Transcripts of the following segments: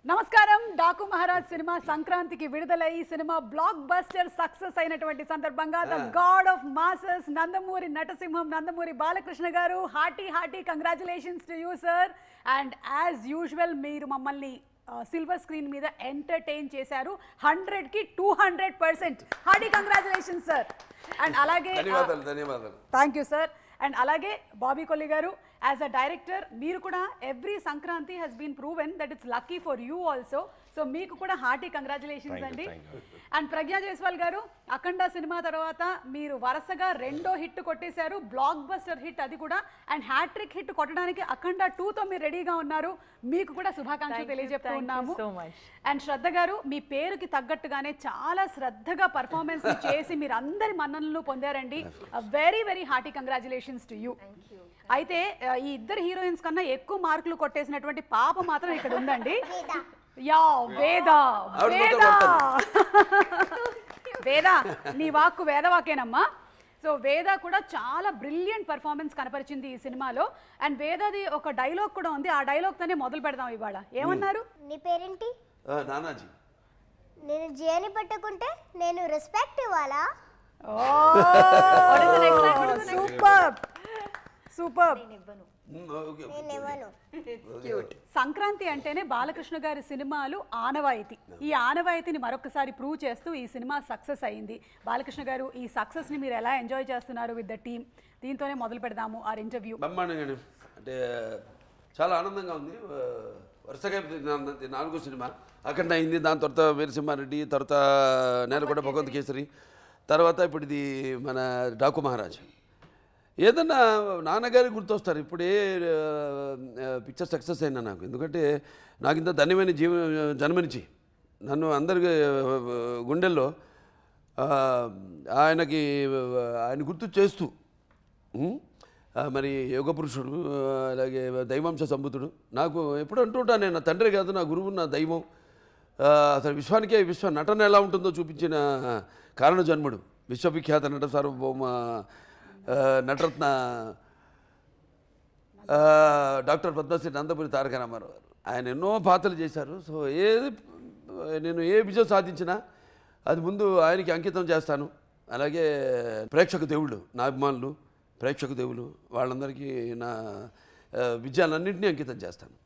నమస్కారం. డాకు మహారాజ్ సినిమా సంక్రాంతికి విడుదలై ఈ సినిమా బ్లాక్ బస్టర్ సక్సెస్ అయినటువంటి సందర్భంగా the god of masses Nandamuri నటసింహం Nandamuri Balakrishna garu hearty congratulations to you sir. And as usual మీరు మమ్మల్ని సిల్వర్ స్క్రీన్ మీద ఎంటర్టైన్ చేశారు. 100కి 200%. Hearty congratulations sir. అండ్ అలాగే ధన్యవాదాలు. Thank you sir. అండ్ అలాగే బాబీ కొల్లి గారు యాజ్ అ డైరెక్టర్ మీరు కూడా every Sankranti has been proven that it's lucky for you also. So మీకు కూడా హార్టీ కంగ్రాచులేషన్స్ అండి. అండ్ ప్రజ్ఞా జైస్వాల్ గారు అఖండ సినిమా తర్వాత మీరు వరుసగా 2వ హిట్ కొట్టేశారు, బ్లాక్ బస్టర్ హిట్ అది కూడా. అండ్ హ్యాట్రిక్ హిట్ కొట్టడానికి అఖండ 2తో మీరు రెడీగా ఉన్నారు. మీకు కూడా శుభాకాంక్షలు తెలియజెప్తూ ఉన్నాము. అండ్ శ్రద్ధ గారు మీ పేరుకి తగ్గట్టుగానే చాలా శ్రద్ధగా పర్ఫార్మెన్స్ చేసి మీరు అందరి మన్ననలు పొందారండి. Very very hearty congratulations to you. అయితే ఈ ఇద్దరు హీరోయిన్స్ కన్నా ఎక్కువ మార్కులు కొట్టేసినటువంటి పాప మాత్రం ఇక్కడ ఉందండి. యా వేద వేద వేద నీ వాక్కు వేదవాకేనమ్మా. సో వేద కూడా చాలా బ్రిలియంట్ పర్ఫార్మెన్స్ కనపరిచింది ఈ సినిమాలో. అండ్ వేదది ఒక డైలాగ్ కూడా ఉంది, ఆ డైలాగ్ తోనే మొదలు పెడదాం ఇవాళ. ఏమన్నారు? నీ పేరేంటి? నానాజీ. నేను జేని పట్టుకుంటే నేను రెస్పెక్ట్ ఇవ్వాలా? Super super. సంక్రాంతి అంటేనే బాలకృష్ణ గారి సినిమాలు ఆనవాయితీ. ఈ ఆనవాయితీని మరొకసారి ప్రూవ్ చేస్తూ ఈ సినిమా సక్సెస్ అయింది. బాలకృష్ణ గారు ఈ సక్సెస్ ని మీరు ఎలా ఎంజాయ్ చేస్తున్నారు విత్ ద టీమ్? దీంతోనే మొదలు పెడదాము ఆర్ ఇంటర్వ్యూ. బ్రహ్మాండంగా అంటే చాలా ఆనందంగా ఉంది. వరుసగా 4వ సినిమా అఖండ అయింది, దాని తర్వాత వీరసింహారెడ్డి, తర్వాత నేలకొండ భగవంత్ కేసరి, తర్వాత ఇప్పుడు ఇది మన డాకు మహారాజ్. ఏదన్నా నాన్నగారికి గుర్తొస్తారు ఇప్పుడే పిక్చర్ సక్సెస్ అయినా నాకు. ఎందుకంటే నాకు ఇంత ధన్యమైన జన్మనిచ్చి నన్ను అందరికి గుండెల్లో ఆయన గుర్తు చేస్తూ మరి యోగ పురుషుడు, అలాగే దైవాంశ సంబుతుడు. నాకు ఎప్పుడు అంటుంటాను, నేను నా తండ్రి కాదు, నా గురువు, నా దైవం. అసలు విశ్వానికే నటన ఎలా ఉంటుందో చూపించిన కారణ జన్ముడు, విశ్వవిఖ్యాత నట సార్వభౌమ నటరత్న డాక్టర్ పద్మశ్రీ నందమూరి తారక రామారావు గారు. ఆయన ఎన్నో పాత్రలు చేశారు. సో నేను ఏ విజయం సాధించినా అది ముందు ఆయనకి అంకితం చేస్తాను. అలాగే ప్రేక్షక దేవుళ్ళు, నా అభిమానులు, ప్రేక్షక దేవులు వాళ్ళందరికీ నా విజయాలన్నింటినీ అంకితం చేస్తాను.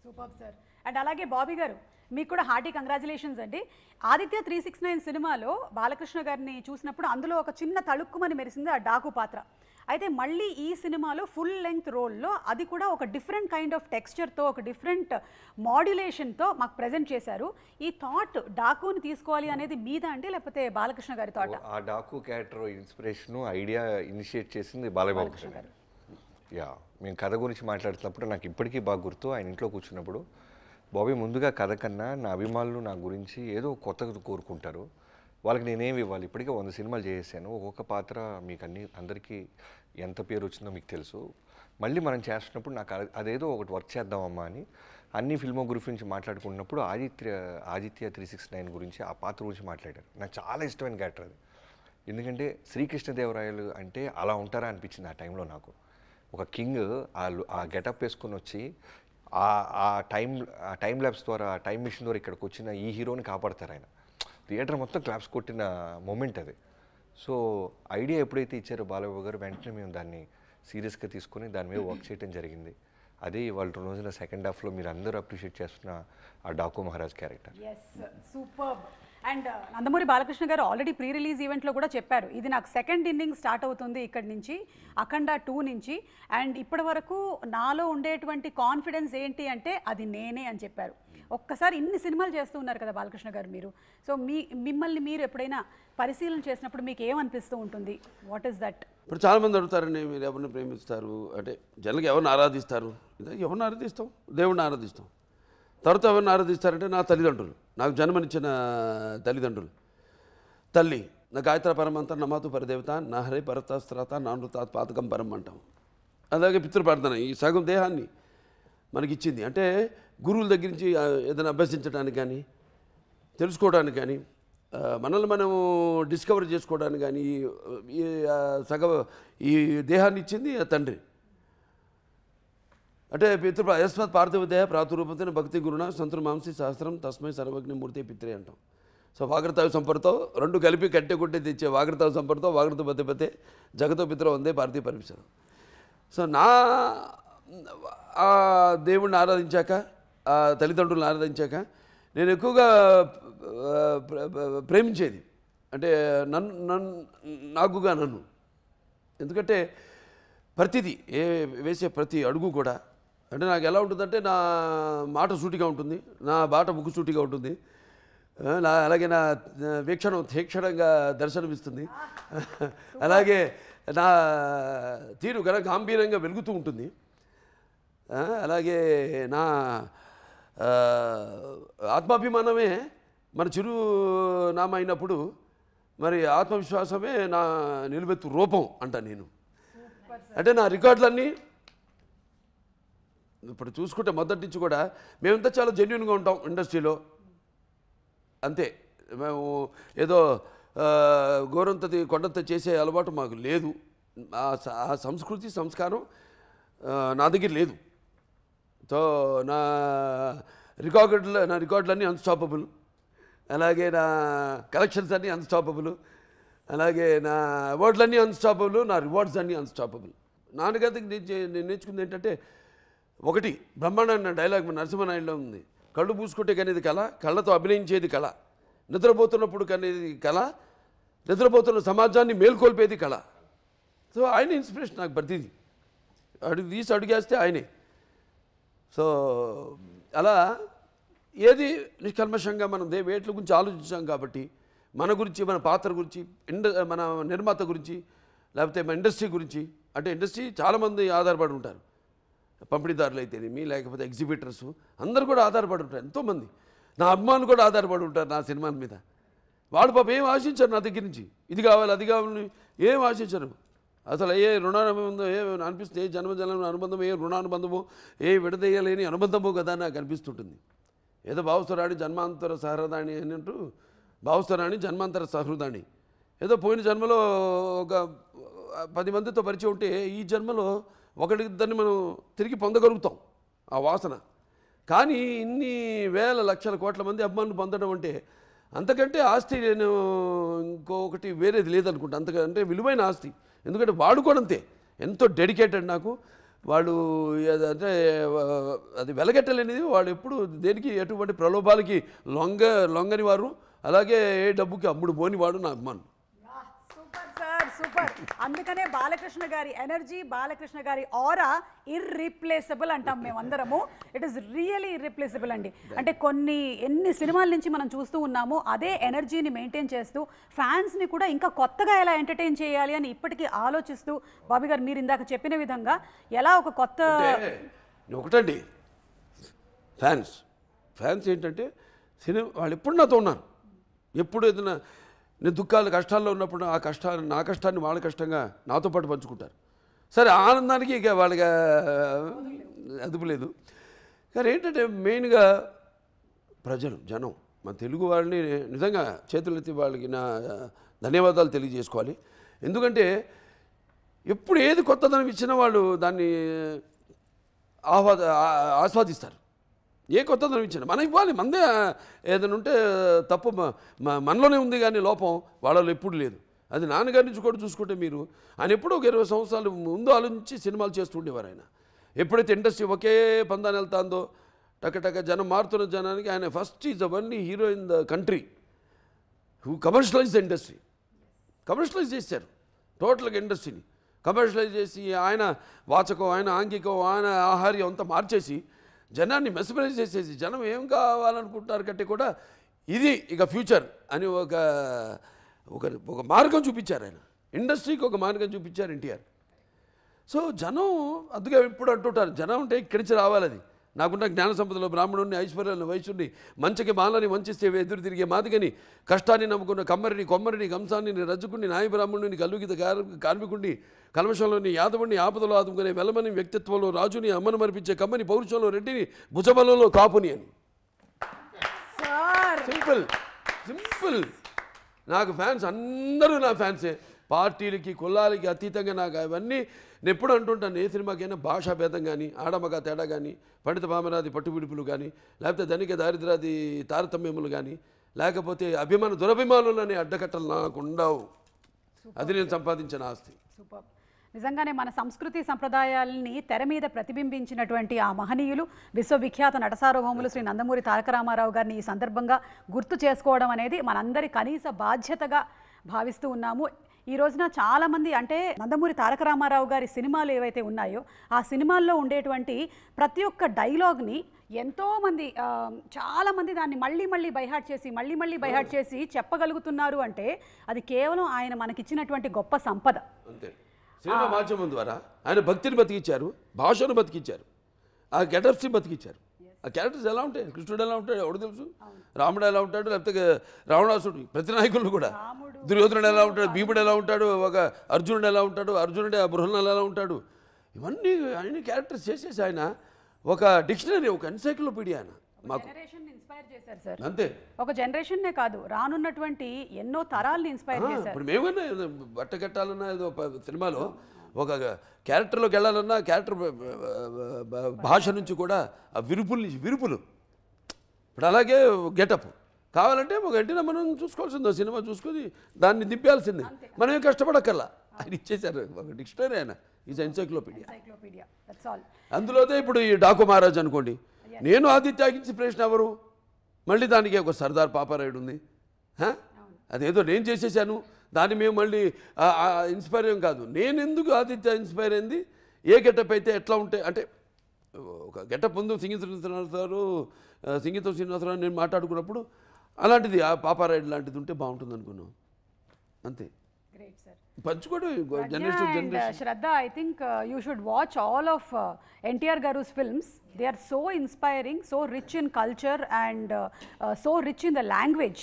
Super sir. అండ్ అలాగే బాబీ గారు మీకు కూడా హార్టీ కంగ్రాచులేషన్స్ అండి. ఆదిత్య 369 సినిమాలో బాలకృష్ణ గారిని చూసినప్పుడు అందులో ఒక చిన్న తళుక్కుమని మెరిసింది ఆ డాకు పాత్ర. అయితే మళ్ళీ ఈ సినిమాలో ఫుల్ లెంగ్త్ రోల్లో అది కూడా ఒక డిఫరెంట్ కైండ్ ఆఫ్ టెక్స్చర్తో, ఒక డిఫరెంట్ మాడ్యులేషన్తో మాకు ప్రజెంట్ చేశారు. ఈ థాట్ డాకుని తీసుకోవాలి అనేది మీద అంటే లేకపోతే బాలకృష్ణ గారి థాట్? ఆ Daaku character inspiration idea initiate చేసింది బాలకృష్ణ గారు. యా, మేము కథ గురించి మాట్లాడుతున్నప్పుడు నాకు ఇప్పటికీ బాగా గుర్తు. ఆయన ఇంట్లో కూర్చున్నప్పుడు, బాబీ ముందుగా కథ కన్నా నా అభిమానులు నా గురించి ఏదో కొత్తగా కోరుకుంటారు, వాళ్ళకి నేనేమి ఇవ్వాలి? ఇప్పటికే 100 సినిమాలు చేసేసాను, ఒక్కొక్క పాత్ర మీకు అందరికీ ఎంత పేరు వచ్చిందో మీకు తెలుసు. మళ్ళీ మనం చేస్తున్నప్పుడు నాకు అదేదో ఒకటి వర్క్ చేద్దామమ్మా అని అన్ని ఫిల్మోగ్రఫీ నుంచి మాట్లాడుకున్నప్పుడు ఆదిత్య 369 గురించి, ఆ పాత్ర గురించి మాట్లాడారు. నాకు చాలా ఇష్టమైన క్యారెక్టర్ అది. ఎందుకంటే శ్రీకృష్ణదేవరాయలు అంటే అలా ఉంటారా అనిపించింది ఆ టైంలో నాకు. ఒక కింగ్ ఆ గెటప్ వేసుకొని వచ్చి ఆ టైం ల్యాబ్స్ ద్వారా, ఆ టైం మిషన్ ద్వారా ఇక్కడికి వచ్చిన ఈ హీరోని కాపాడతారు ఆయన. థియేటర్ మొత్తం క్లాప్స్ కొట్టిన మూమెంట్ అది. సో ఐడియా ఎప్పుడైతే ఇచ్చారో బాలబాబు గారు, వెంటనే మేము దాన్ని సీరియస్గా తీసుకొని దాని మీద వర్క్ చేయడం జరిగింది. అదే ఇవాళ రోజున సెకండ్ హాఫ్లో మీరు అందరూ అప్రిషియేట్ చేస్తున్న ఆ Daaku Maharaj character. Super. And Nandamuri Balakrishna గారు ఆల్రెడీ ప్రీ రిలీజ్ ఈవెంట్లో కూడా చెప్పారు, ఇది నాకు సెకండ్ ఇన్నింగ్ స్టార్ట్ అవుతుంది ఇక్కడి నుంచి, అఖండ 2 నుంచి. అండ్ ఇప్పటి వరకు నాలో ఉండేటువంటి కాన్ఫిడెన్స్ ఏంటి అంటే అది నేనే అని చెప్పారు. ఒక్కసారి ఇన్ని సినిమాలు చేస్తూ ఉన్నారు కదా బాలకృష్ణ గారు మీరు. సో మిమ్మల్ని మీరు ఎప్పుడైనా పరిశీలన చేసినప్పుడు మీకు ఏమనిపిస్తూ ఉంటుంది? What is that? ఇప్పుడు చాలామంది అడుగుతారండి, మీరు ఎవరిని ప్రేమిస్తారు అంటే జనరల్గా ఎవరిని ఆరాధిస్తారు? ఎవరిని ఆరాధిస్తాం? దేవుడిని ఆరాధిస్తాం. తర్వాత ఎవరిని ఆరాధిస్తారంటే నా తల్లిదండ్రులు, నాకు జన్మనిచ్చిన తల్లిదండ్రులు. తల్లి నా గాయత్ర పరమంతా నమాతు పరదేవత, నా హరే పరతాస్త్రాత, నానృతాత్ పాతకం పరం అంటాం. అలాగే పితృప్రార్థన ఈ సగం దేహాన్ని మనకిచ్చింది. అంటే గురువుల దగ్గర నుంచి ఏదైనా అభ్యసించడానికి కానీ, తెలుసుకోవడానికి కానీ, మనల్ని మనము డిస్కవర్ చేసుకోవడానికి కానీ ఈ దేహాన్ని ఇచ్చింది తండ్రి. అంటే పితృ యస్మత్ పార్థివదేహ ప్రాతురూపతిని భక్తి గురుణ సంతుర్ మాంసి సహస్రం తస్మై సర్వజ్ఞ మూర్తి పిత్రే అంటాం. సో వాగ్రతావి సంపర్తో రెండు కలిపి కట్టె కొట్టి తెచ్చే వాగ్రతావి సంపర్తో వాగ్రత బతిపతే జగతో పిత్ర వందే పార్థివ పరిమిషం. సో ఆ దేవుణ్ణి ఆరాధించాక, ఆ తల్లిదండ్రులను ఆరాధించాక నేను ఎక్కువగా ప్రేమించేది అంటే నన్ను ఎందుకంటే ప్రతిదీ వేసే ప్రతి అడుగు కూడా అంటే నాకు ఎలా ఉంటుందంటే నా మాట సూటిగా ఉంటుంది, నా బాట ముక్కు సూటిగా ఉంటుంది, అలాగే నా వీక్షణం తీక్షణంగా దర్శనమిస్తుంది, అలాగే నా తీరు గాంభీర్యంగా వెలుగుతూ ఉంటుంది, అలాగే నా ఆత్మాభిమానమే మన చిరునామా అయినప్పుడు మరి ఆత్మవిశ్వాసమే నా నిలువెత్తు రూపం అంట నేను. అంటే నా రికార్డులన్నీ ఇప్పుడు చూసుకుంటే మొదటి నుంచి కూడా మేమంతా చాలా జెన్యున్గా ఉంటాం ఇండస్ట్రీలో, అంతే. మేము ఏదో గోరంతది కొండంత చేసే అలవాటు మాకు లేదు, ఆ సంస్కృతి సంస్కారం నా దగ్గర లేదు. సో నా రికార్డులన్నీ అన్స్టాపబుల్, అలాగే నా కలెక్షన్స్ అన్నీ అన్స్టాపబుల్, అలాగే నా అవార్డులన్నీ అన్స్టాపబుల్, నా రివార్డ్స్ అన్నీ అన్స్టాపబుల్. నాన్నగారికి నేను నేర్చుకుంది ఏంటంటే ఒకటి బ్రహ్మాండ డైలాగ్ మన నరసింహనాయుడులో ఉంది, కళ్ళు పూసుకుంటే కనేది కళ, కళ్ళతో అభినయించేది కళ, నిద్రపోతున్నప్పుడు కనేది కళ, నిద్రపోతున్న సమాజాన్ని మేల్కొల్పేది కళ. సో ఆయన ఇన్స్పిరేషన్ నాకు ప్రతిదీ అడుగేస్తే ఆయనే. సో అలా ఏది నిష్కల్మషంగా మనం వేట్ల గురించి ఆలోచించాం కాబట్టి మన గురించి, మన పాత్ర గురించి, మన నిర్మాత గురించి, లేకపోతే మన ఇండస్ట్రీ గురించి, అంటే ఇండస్ట్రీ చాలామంది ఆధారపడి ఉంటారు, పంపిణీదారులు అయితేనేమి లేకపోతే ఎగ్జిబిటర్స్ అందరూ కూడా ఆధారపడి ఉంటారు, ఎంతోమంది నా అభిమానులు కూడా ఆధారపడి ఉంటారు నా సినిమాల మీద. వాళ్ళు పాపం ఏం ఆశించారు నా దగ్గర నుంచి, ఇది కావాలి అది కావాలని ఏం ఆశించరు. అసలు ఏ రుణానుబంధం ఏ అనిపిస్తుంది, ఏ జన్మ అనుబంధం, ఏ రుణానుబంధమో, ఏ విడదీయలేని అనుబంధమో కదా నాకు అనిపిస్తుంటుంది. ఏదో భావస్వరాణి జన్మాంతర సహృదాణి అని అంటూ, భావస్వరాణి జన్మాంతర సహృదాణి, ఏదో పోయిన జన్మలో ఒక 10 మందితో పరిచయం ఉంటే ఈ జన్మలో ఒకరిద్దరిని మనం తిరిగి పొందగలుగుతాం ఆ వాసన. కానీ ఇన్ని వేల లక్షల కోట్ల మంది అభిమానులు పొందడం అంటే అంతకంటే ఆస్తి నేను ఇంకొకటి వేరేది లేదనుకుంటా, అంతకంటే విలువైన ఆస్తి. ఎందుకంటే వాడు కూడా అంతే ఎంతో డెడికేటెడ్ నాకు. వాళ్ళు అంటే అది వెలగట్టలేనిది, వాళ్ళు ఎప్పుడు దేనికి ఎటువంటి ప్రలోభాలకి లొంగని వారు, అలాగే ఏ డబ్బుకి అమ్ముడు పోని వాడు నా అభిమానం. Super sir, super. అందుకనే బాలకృష్ణ గారి ఎనర్జీ, బాలకృష్ణ గారి ఆరా ఇర్రీప్లేసబుల్ అంటాం మేమందరము. ఇట్ ఈస్ రియలీ ఇర్రీప్లేసబుల్ అండి. అంటే ఎన్ని సినిమాల నుంచి మనం చూస్తూ ఉన్నామో అదే ఎనర్జీని మెయింటైన్ చేస్తూ ఫ్యాన్స్ని కూడా ఇంకా కొత్తగా ఎలా ఎంటర్టైన్ చేయాలి అని ఇప్పటికీ ఆలోచిస్తూ, బాబీ గారు మీరు ఇందాక చెప్పిన విధంగా ఎలా ఒక కొత్త ఒకటండి ఫ్యాన్స్ ఏంటంటే సినిమా వాళ్ళు ఎప్పుడు నాతో ఉన్నారు, ఎప్పుడు ఏదైనా నేను దుఃఖాలు కష్టాల్లో ఉన్నప్పుడు నా కష్టాన్ని వాళ్ళ కష్టంగా నాతో పాటు పంచుకుంటారు. సరే ఆనందానికి ఇక వాళ్ళకి అదుపు లేదు. కానీ ఏంటంటే మెయిన్గా జనం మన తెలుగు వాళ్ళని నిజంగా చేతులెత్తి వాళ్ళకి నా ధన్యవాదాలు తెలియజేసుకోవాలి. ఎందుకంటే ఎప్పుడు ఏది కొత్తదనం ఇచ్చినా వాళ్ళు దాన్ని ఆస్వాదిస్తారు. ఏ కొత్తదనం ఇచ్చినా మనం ఇవ్వాలి, మందే ఏదైనా ఉంటే తప్పు మనలోనే ఉంది కానీ లోపం వాళ్ళలో ఎప్పుడు లేదు. అది నాన్నగారి నుంచి కూడా చూసుకుంటే మీరు ఆయన ఎప్పుడూ ఒక 20 సంవత్సరాలు ముందు ఆలోచించి సినిమాలు చేస్తుండేవారు. ఆయన ఎప్పుడైతే ఇండస్ట్రీ ఒకే పందాన్ని వెళ్తాందో టక జనం మారుతున్న జనానికి ఆయన first is the only hero in the country who commercialize the industry. Commercialize చేశారు టోటల్గా ఇండస్ట్రీని, కమర్షియలైజ్ చేసి ఆయన వాచకం, ఆయన ఆంగికం, ఆయన ఆహార్యం అంతా మార్చేసి జనాన్ని మెస్మరైజ్ చేసేసి జనం ఏం కావాలనుకుంటున్నారు కంటే కూడా ఇది ఇక ఫ్యూచర్ అని ఒక మార్గం చూపించారు ఆయన. ఇండస్ట్రీకి ఒక మార్గం చూపించారు ఎన్టీఆర్. సో జనం అందుకే ఇప్పుడు అంటుంటారు జనం అంటే ఇక్కడి నుంచి రావాలి. అది నాకున్న జ్ఞాన సంపదలో బ్రాహ్మణుడిని, ఐశ్వర్యాన్ని, వైశ్యుడిని, మంచికి మాలని వంచిస్తే ఎదురు తిరిగే మాదిగని, కష్టాన్ని నమ్ముకున్న కమ్మరిని, కొమ్మరిని, కంసాన్ని, రజ్జుకుని, నాయ బ్రాహ్మణుని, కల్లుగిత కార్మికుడిని, కల్మషంలోని యాదవుడిని, ఆపదలో ఆదుకునే వెలమని, వ్యక్తిత్వంలో రాజుని, అమ్మను మరిపించే కమ్మని, పౌరుషంలో రెడ్డిని, భుజబలంలో కాపుని అని. సింపుల్. నాకు ఫ్యాన్స్ అందరూ నా ఫ్యాన్సే. పార్టీలకి కులాలకి అతీతంగా నాకు అవన్నీ నేను ఎప్పుడు అంటుంటాను, ఏ సినిమాకైనా భాషా భేదం కానీ, ఆడమగ తేడా కానీ, పండిత పామరాది పట్టు విడుపులు కానీ, లేకపోతే ధనిక దారిద్రాది తారతమ్యములు కానీ, లేకపోతే దురభిమానులు అనే అడ్డకట్టలు నాకు ఉండవు. అది నేను సంపాదించిన ఆస్తి. సూపర్. నిజంగానే మన సంస్కృతి సంప్రదాయాలని తెర మీద ప్రతిబింబించినటువంటి ఆ మహనీయులు విశ్వవిఖ్యాత నటసార్వభౌములు శ్రీ నందమూరి తారక రామారావు గారిని ఈ సందర్భంగా గుర్తు చేసుకోవడం అనేది మనందరి కనీస బాధ్యతగా భావిస్తూ ఉన్నాము. ఈ రోజున చాలామంది అంటే నందమూరి తారక రామారావు గారి సినిమాలు ఏవైతే ఉన్నాయో ఆ సినిమాల్లో ఉండేటువంటి ప్రతి ఒక్క డైలాగ్ని ఎంతోమంది చాలామంది దాన్ని మళ్ళీ బైహార్ట్ చేసి చెప్పగలుగుతున్నారు అంటే అది కేవలం ఆయన మనకిచ్చినటువంటి గొప్ప సంపద. అంతే. సినిమా మాధ్యమం ద్వారా ఆయన భక్తిని బతికిచ్చారు, భాషను బతికిచ్చారు, ఆ గెటప్స్ని బతికిచ్చారు. ఆ క్యారెక్టర్స్ ఎలా ఉంటాయి, కృష్ణుడు ఎలా ఉంటాడు ఎవడు తెలుసు, రాముడు ఎలా ఉంటాడు, లేకపోతే రావణాసుడు, ప్రతి నాయకులు కూడా, దుర్యోధనుడు ఎలా ఉంటాడు, భీముడు ఎలా ఉంటాడు, ఒక అర్జునుడు ఎలా ఉంటాడు, అర్జునుడే బృహన్నలు ఎలా ఉంటాడు, ఇవన్నీ అన్ని క్యారెక్టర్స్ చేసేసి ఆయన ఒక డిక్షనరీ, ఒక ఎన్సైక్లోపీడియా ఆయన మాకు అంతే. ఒక జనరేషన్నే కాదు, రానున్నటువంటి ఎన్నో తరాల్ని ఇన్స్పైర్ చేశారు. ఇప్పుడు మేమన్నా బట్ట కట్టాలన్నా ఏదో సినిమాలో ఒక క్యారెక్టర్లోకి వెళ్ళాలన్నా క్యారెక్టర్ భాష నుంచి కూడా ఆ విరుపులు ఇప్పుడు అలాగే గెటప్ కావాలంటే ఒక గంటనే మనం చూసుకోవాల్సిందో సినిమా చూసుకొని దాన్ని దింపాల్సిందే, మనమేం కష్టపడక్కర్లా. ఆయన ఇచ్చేశారు ఒక డిక్షనరీ, ఆయన ఈజ్ ఎన్సైక్లోపీడియా. అందులోనే ఇప్పుడు ఈ డాకు మహారాజ్ అనుకోండి, నేను ఆదిత్యకి ఇన్స్పిరేషన్ ఎవరు, మళ్ళీ దానికి ఒక సర్దార్ పాపారాయుడు ఉంది, అదేదో నేను చేసేసాను దాన్ని మేము మళ్ళీ ఇన్స్పైర్ ఏం కాదు. నేను ఎందుకు ఆదిత్య ఇన్స్పైర్ అయింది, ఏ గెటప్ అయితే ఎట్లా ఉంటే అంటే ఒక గెటప్ ముందు సంగీతం శ్రీనివాసరావు నేను మాట్లాడుకున్నప్పుడు అలాంటిది ఆ పాపారాయుడు లాంటిది ఉంటే బాగుంటుంది అనుకున్నాం అంతే. పంచుకోవడం generation. Shraddha, I think you should watch all of NTR Garu's films. They are so inspiring, so rich in culture and so rich in the language.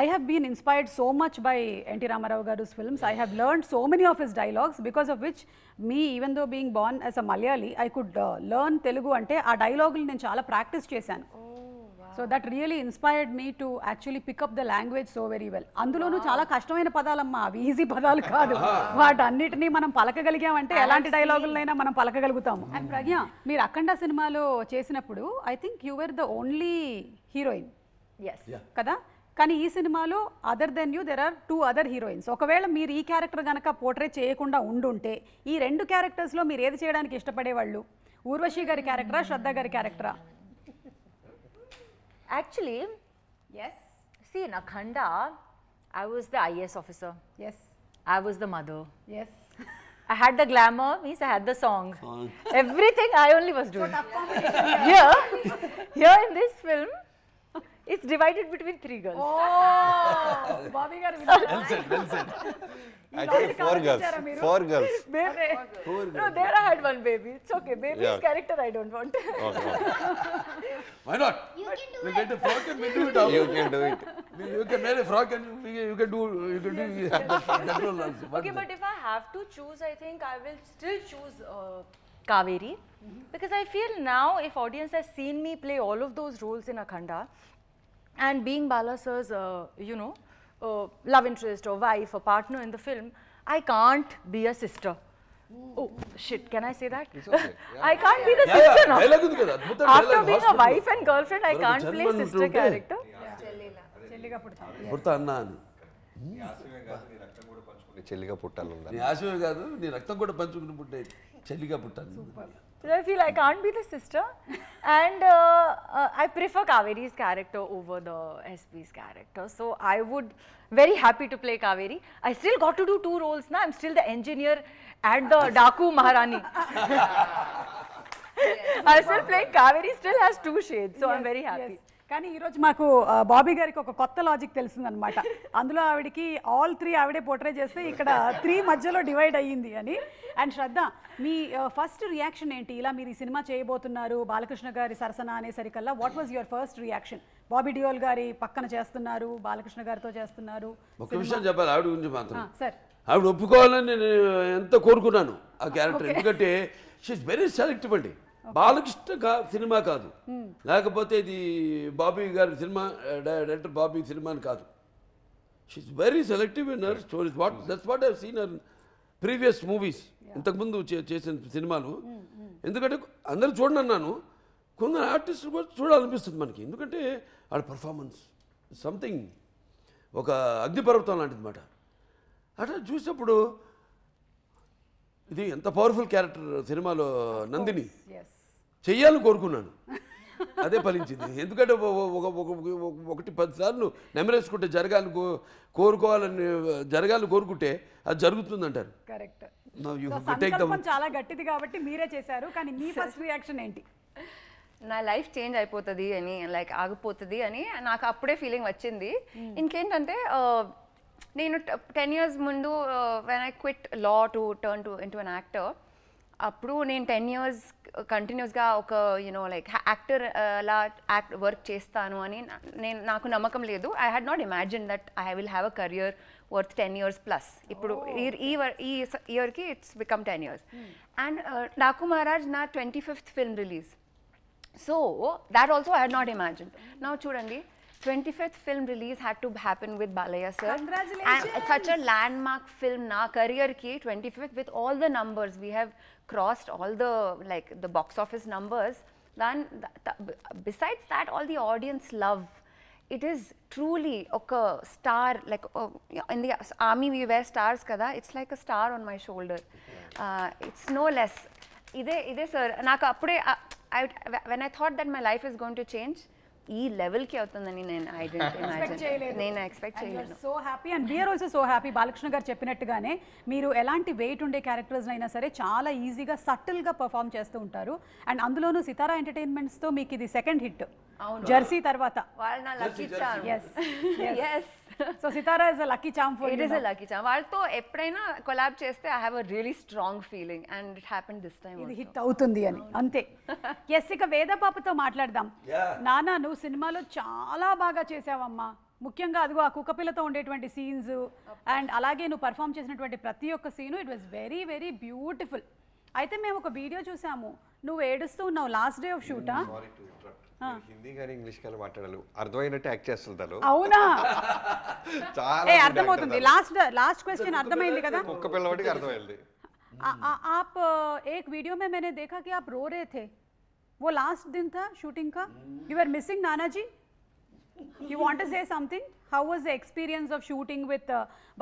I have been inspired so much by NT Ramarao Garu's films. I have learned so many of his dialogues, because of which me, even though being born as a Malayali, I could learn Telugu ante aa dialogue ni nenu chaala practice chesanu. So that really inspired me to actually pick up the language so very well. అందులోనూ చాలా కష్టమైన పదాలమ్మా, అవి easy పదాలు కాదు. వాటన్నిటినీ మనం పలకగలిగామంటే ఎలాంటి డైలాగులైనా మనం పలకగలుగుతాము. అండ్ ప్రజ్ఞ, మీరు అఖండ సినిమాలో చేసినప్పుడు I think you were the only heroine కదా, కానీ ఈ సినిమాలో other than you there are 2 other heroines. ఒకవేళ మీరు ఈ క్యారెక్టర్ కనుక పోర్ట్రే చేయకుండా ఉండుంటే ఈ 2 క్యారెక్టర్స్లో మీరు ఏది చేయడానికి ఇష్టపడేవాళ్ళు? ఊర్వశి గారి క్యారెక్టరా, శ్రద్ధ గారి క్యారెక్టరా? Actually, yes. See, in Akhanda, I was the IAS officer. Yes. I was the mother. Yes. I had the glamour, means I had the song. Everything I only was doing. Here in this film, it's divided between 3 girls. Oh, Bobby garu. Well said. Actually, 4 girls. 4 girls. Baby. No, there I had one baby. It's okay. Baby's character I don't want. Okay. Why not? You can do We'll it. get a frock and we'll do it. You can do it. You can wear a frock and you can do that role also. Okay, but if I have to choose, I think I will still choose Kaveri. Because I feel now, if audience has seen me play all of those roles in Akhanda, and being Bala sir's, love interest or wife or partner in the film, I can't be a sister. Oh shit, can I say that? It's okay. Yeah. I can't be the sister now. Dialogue ఉంది కదా, అద్భుతం After dialogue, being a hospital. wife and girlfriend, I can't play జన్మని sister ఉంటుంటే. character. చెల్లిగా పుడతాను. పుడతా అన్నా అని. చెల్లిగా పుట్టాలన్నా. నీ ఆశమే కాదు, నీ రక్తం కూడా పంచుకుని పుట్టే చెల్లిగా పుట్టాను. So I feel I can't be the sister, and I prefer Kaveri's character over the SP's character. So I would very happy to play Kaveri. I still got to do 2 roles now. I'm still the engineer and the Daku Maharani. I still play Kaveri. Still has 2 shades, so I'm very happy. కానీ ఈరోజు మాకు బాబీ గారికి ఒక కొత్త logic తెలిసిందనమాట. అందులో ఆవిడకి all 3 ఆవిడే portray చేస్తే ఇక్కడ 3 మధ్యలో డివైడ్ అయ్యింది అని. అండ్ శ్రద్ధ, మీ ఫస్ట్ రియాక్షన్ ఏంటి? ఇలా మీరు ఈ సినిమా చేయబోతున్నారు, బాలకృష్ణ గారి సరసన అనేసరికల్లా what was your first reaction? Bobby Deol garu పక్కన చేస్తున్నారు, బాలకృష్ణ గారితో చేస్తున్నారు. ఒక విషయం చెప్పాలి ఆవిడ గురించి మాత్రం. సార్, ఆవిడ ఒప్పుకోవాలని నేను ఎంత కోరుకున్నాను ఆ క్యారెక్టర్, ఎందుకంటే షీఈస్ వెరీ సెలెక్టివ్ అండి. బాలకృష్ణ సినిమా కాదు, లేకపోతే ఇది బాబీ గారి సినిమా, డైరెక్టర్ బాబీ సినిమా అని కాదు. She's very selective in her stories. That's what I've seen her previous movies. ఇంతకుముందు చేసిన సినిమాలు. ఎందుకంటే అందరూ చూడండి అన్నాను, కొందరు ఆర్టిస్టులు కూడా చూడాలనిపిస్తుంది మనకి. ఎందుకంటే వాళ్ళ పర్ఫార్మెన్స్ సంథింగ్ ఒక అగ్నిపర్వతం లాంటిది మాట. అట్లా చూసినప్పుడు ఇది ఎంత పవర్ఫుల్ క్యారెక్టర్ సినిమాలో నందిని చెయ్యాలని కోరుకున్నాను, అదే ఫలించింది. ఎందుకంటే ఒకటి 10 సార్లు నెమరేసుకుంటే కోరుకోవాలని జరగాలని కోరుకుంటే అది జరుగుతుంది అంటారు. కరెక్ట్. చాలా గట్టిది కాబట్టి మీరే చేశారు. కానీ మీ ఫస్ట్ రియాక్షన్ ఏంటి? నా లైఫ్ చేంజ్ అయిపోతుంది అని, లైక్ ఆగిపోతుంది అని నాకు అప్పుడే ఫీలింగ్ వచ్చింది. ఇంకేంటంటే నేను 10 years ముందు when I quit law to turn into an actor, అప్పుడు నేను 10 years కంటిన్యూస్గా ఒక లైక్ యాక్టర్ లా వర్క్ చేస్తాను అని నాకు నమ్మకం లేదు. I had not imagine that I will have a career worth 10 years plus. ఇప్పుడు ఈ ఇయర్కి it's become 10 years. And Daaku Maharaj నా 25th film release. So that also I had not imagined. Now chudandi, 25th film release had to happen with Balaya sir. Congratulations. And it's such a landmark film na career ki 25th with all the numbers. We have crossed all the like the box office numbers. Then besides that, all the audience love. It is truly a star, like in the army we wear stars kada. It's like a star on my shoulder. It's no less. Ide sir, naku appude when I thought that my life is going to change, ఈ లెవెల్కి అవుతుందని నేను I didn't imagine. నేను expect చేయలేదు. So happy and we're also so happy. Balakrishna గారు చెప్పినట్టుగానే మీరు ఎలాంటి వెయిట్ ఉండే క్యారెక్టర్స్ అయినా సరే చాలా ఈజీగా సటిల్గా పర్ఫామ్ చేస్తూ ఉంటారు. అండ్ అందులోనూ సితారా ఎంటర్టైన్మెంట్స్తో మీకు ఇది సెకండ్ హిట్ జెర్సీ తర్వాత. వాళ్ళు నా lucky charm. yes so Sitara is a lucky charm for you. It is a lucky charm. వాళ్ళతో ఎప్పుడైనా కొలాబ్ చేస్తే I have a really strong feeling and it happened this time. ఇది హిట్ అవుతుంది అని అంతే. ఎస్, ఇక వేద పాపతో మాట్లాడదాం. నానా, నువ్వు సినిమాలో చాలా బాగా చేసావమ్మా. ముఖ్యంగా అదిగో ఆ కుక్కపిల్లతో ఉండేటువంటి సీన్స్ అండ్ అలాగే నువ్వు పర్ఫామ్ చేసినటువంటి ప్రతి ఒక్క scene it was very very beautiful. అయితే మేము ఒక వీడియో చూసాము, నువ్వు ఏడుస్తూ ఉన్నావు లాస్ట్ డే ఆఫ్ షూటా? హిందీ కానీ ఇంగ్లీష్ కానీ మాట్లాడాలి, అర్థమైనట్టు యాక్ట్ చేస్తుంటారు. అవునా? చాలా అర్థమవుతుంది. లాస్ట్ క్वेश्चन అర్థమైంది కదా? కుక్క పిల్లవాడికి అర్థమైంది. आप एक वीडियो में मैंने देखा कि आप रो रहे थे. वो लास्ट दिन था शूटिंग का. You were missing Nana ji. You want to say something? How was the experience of shooting with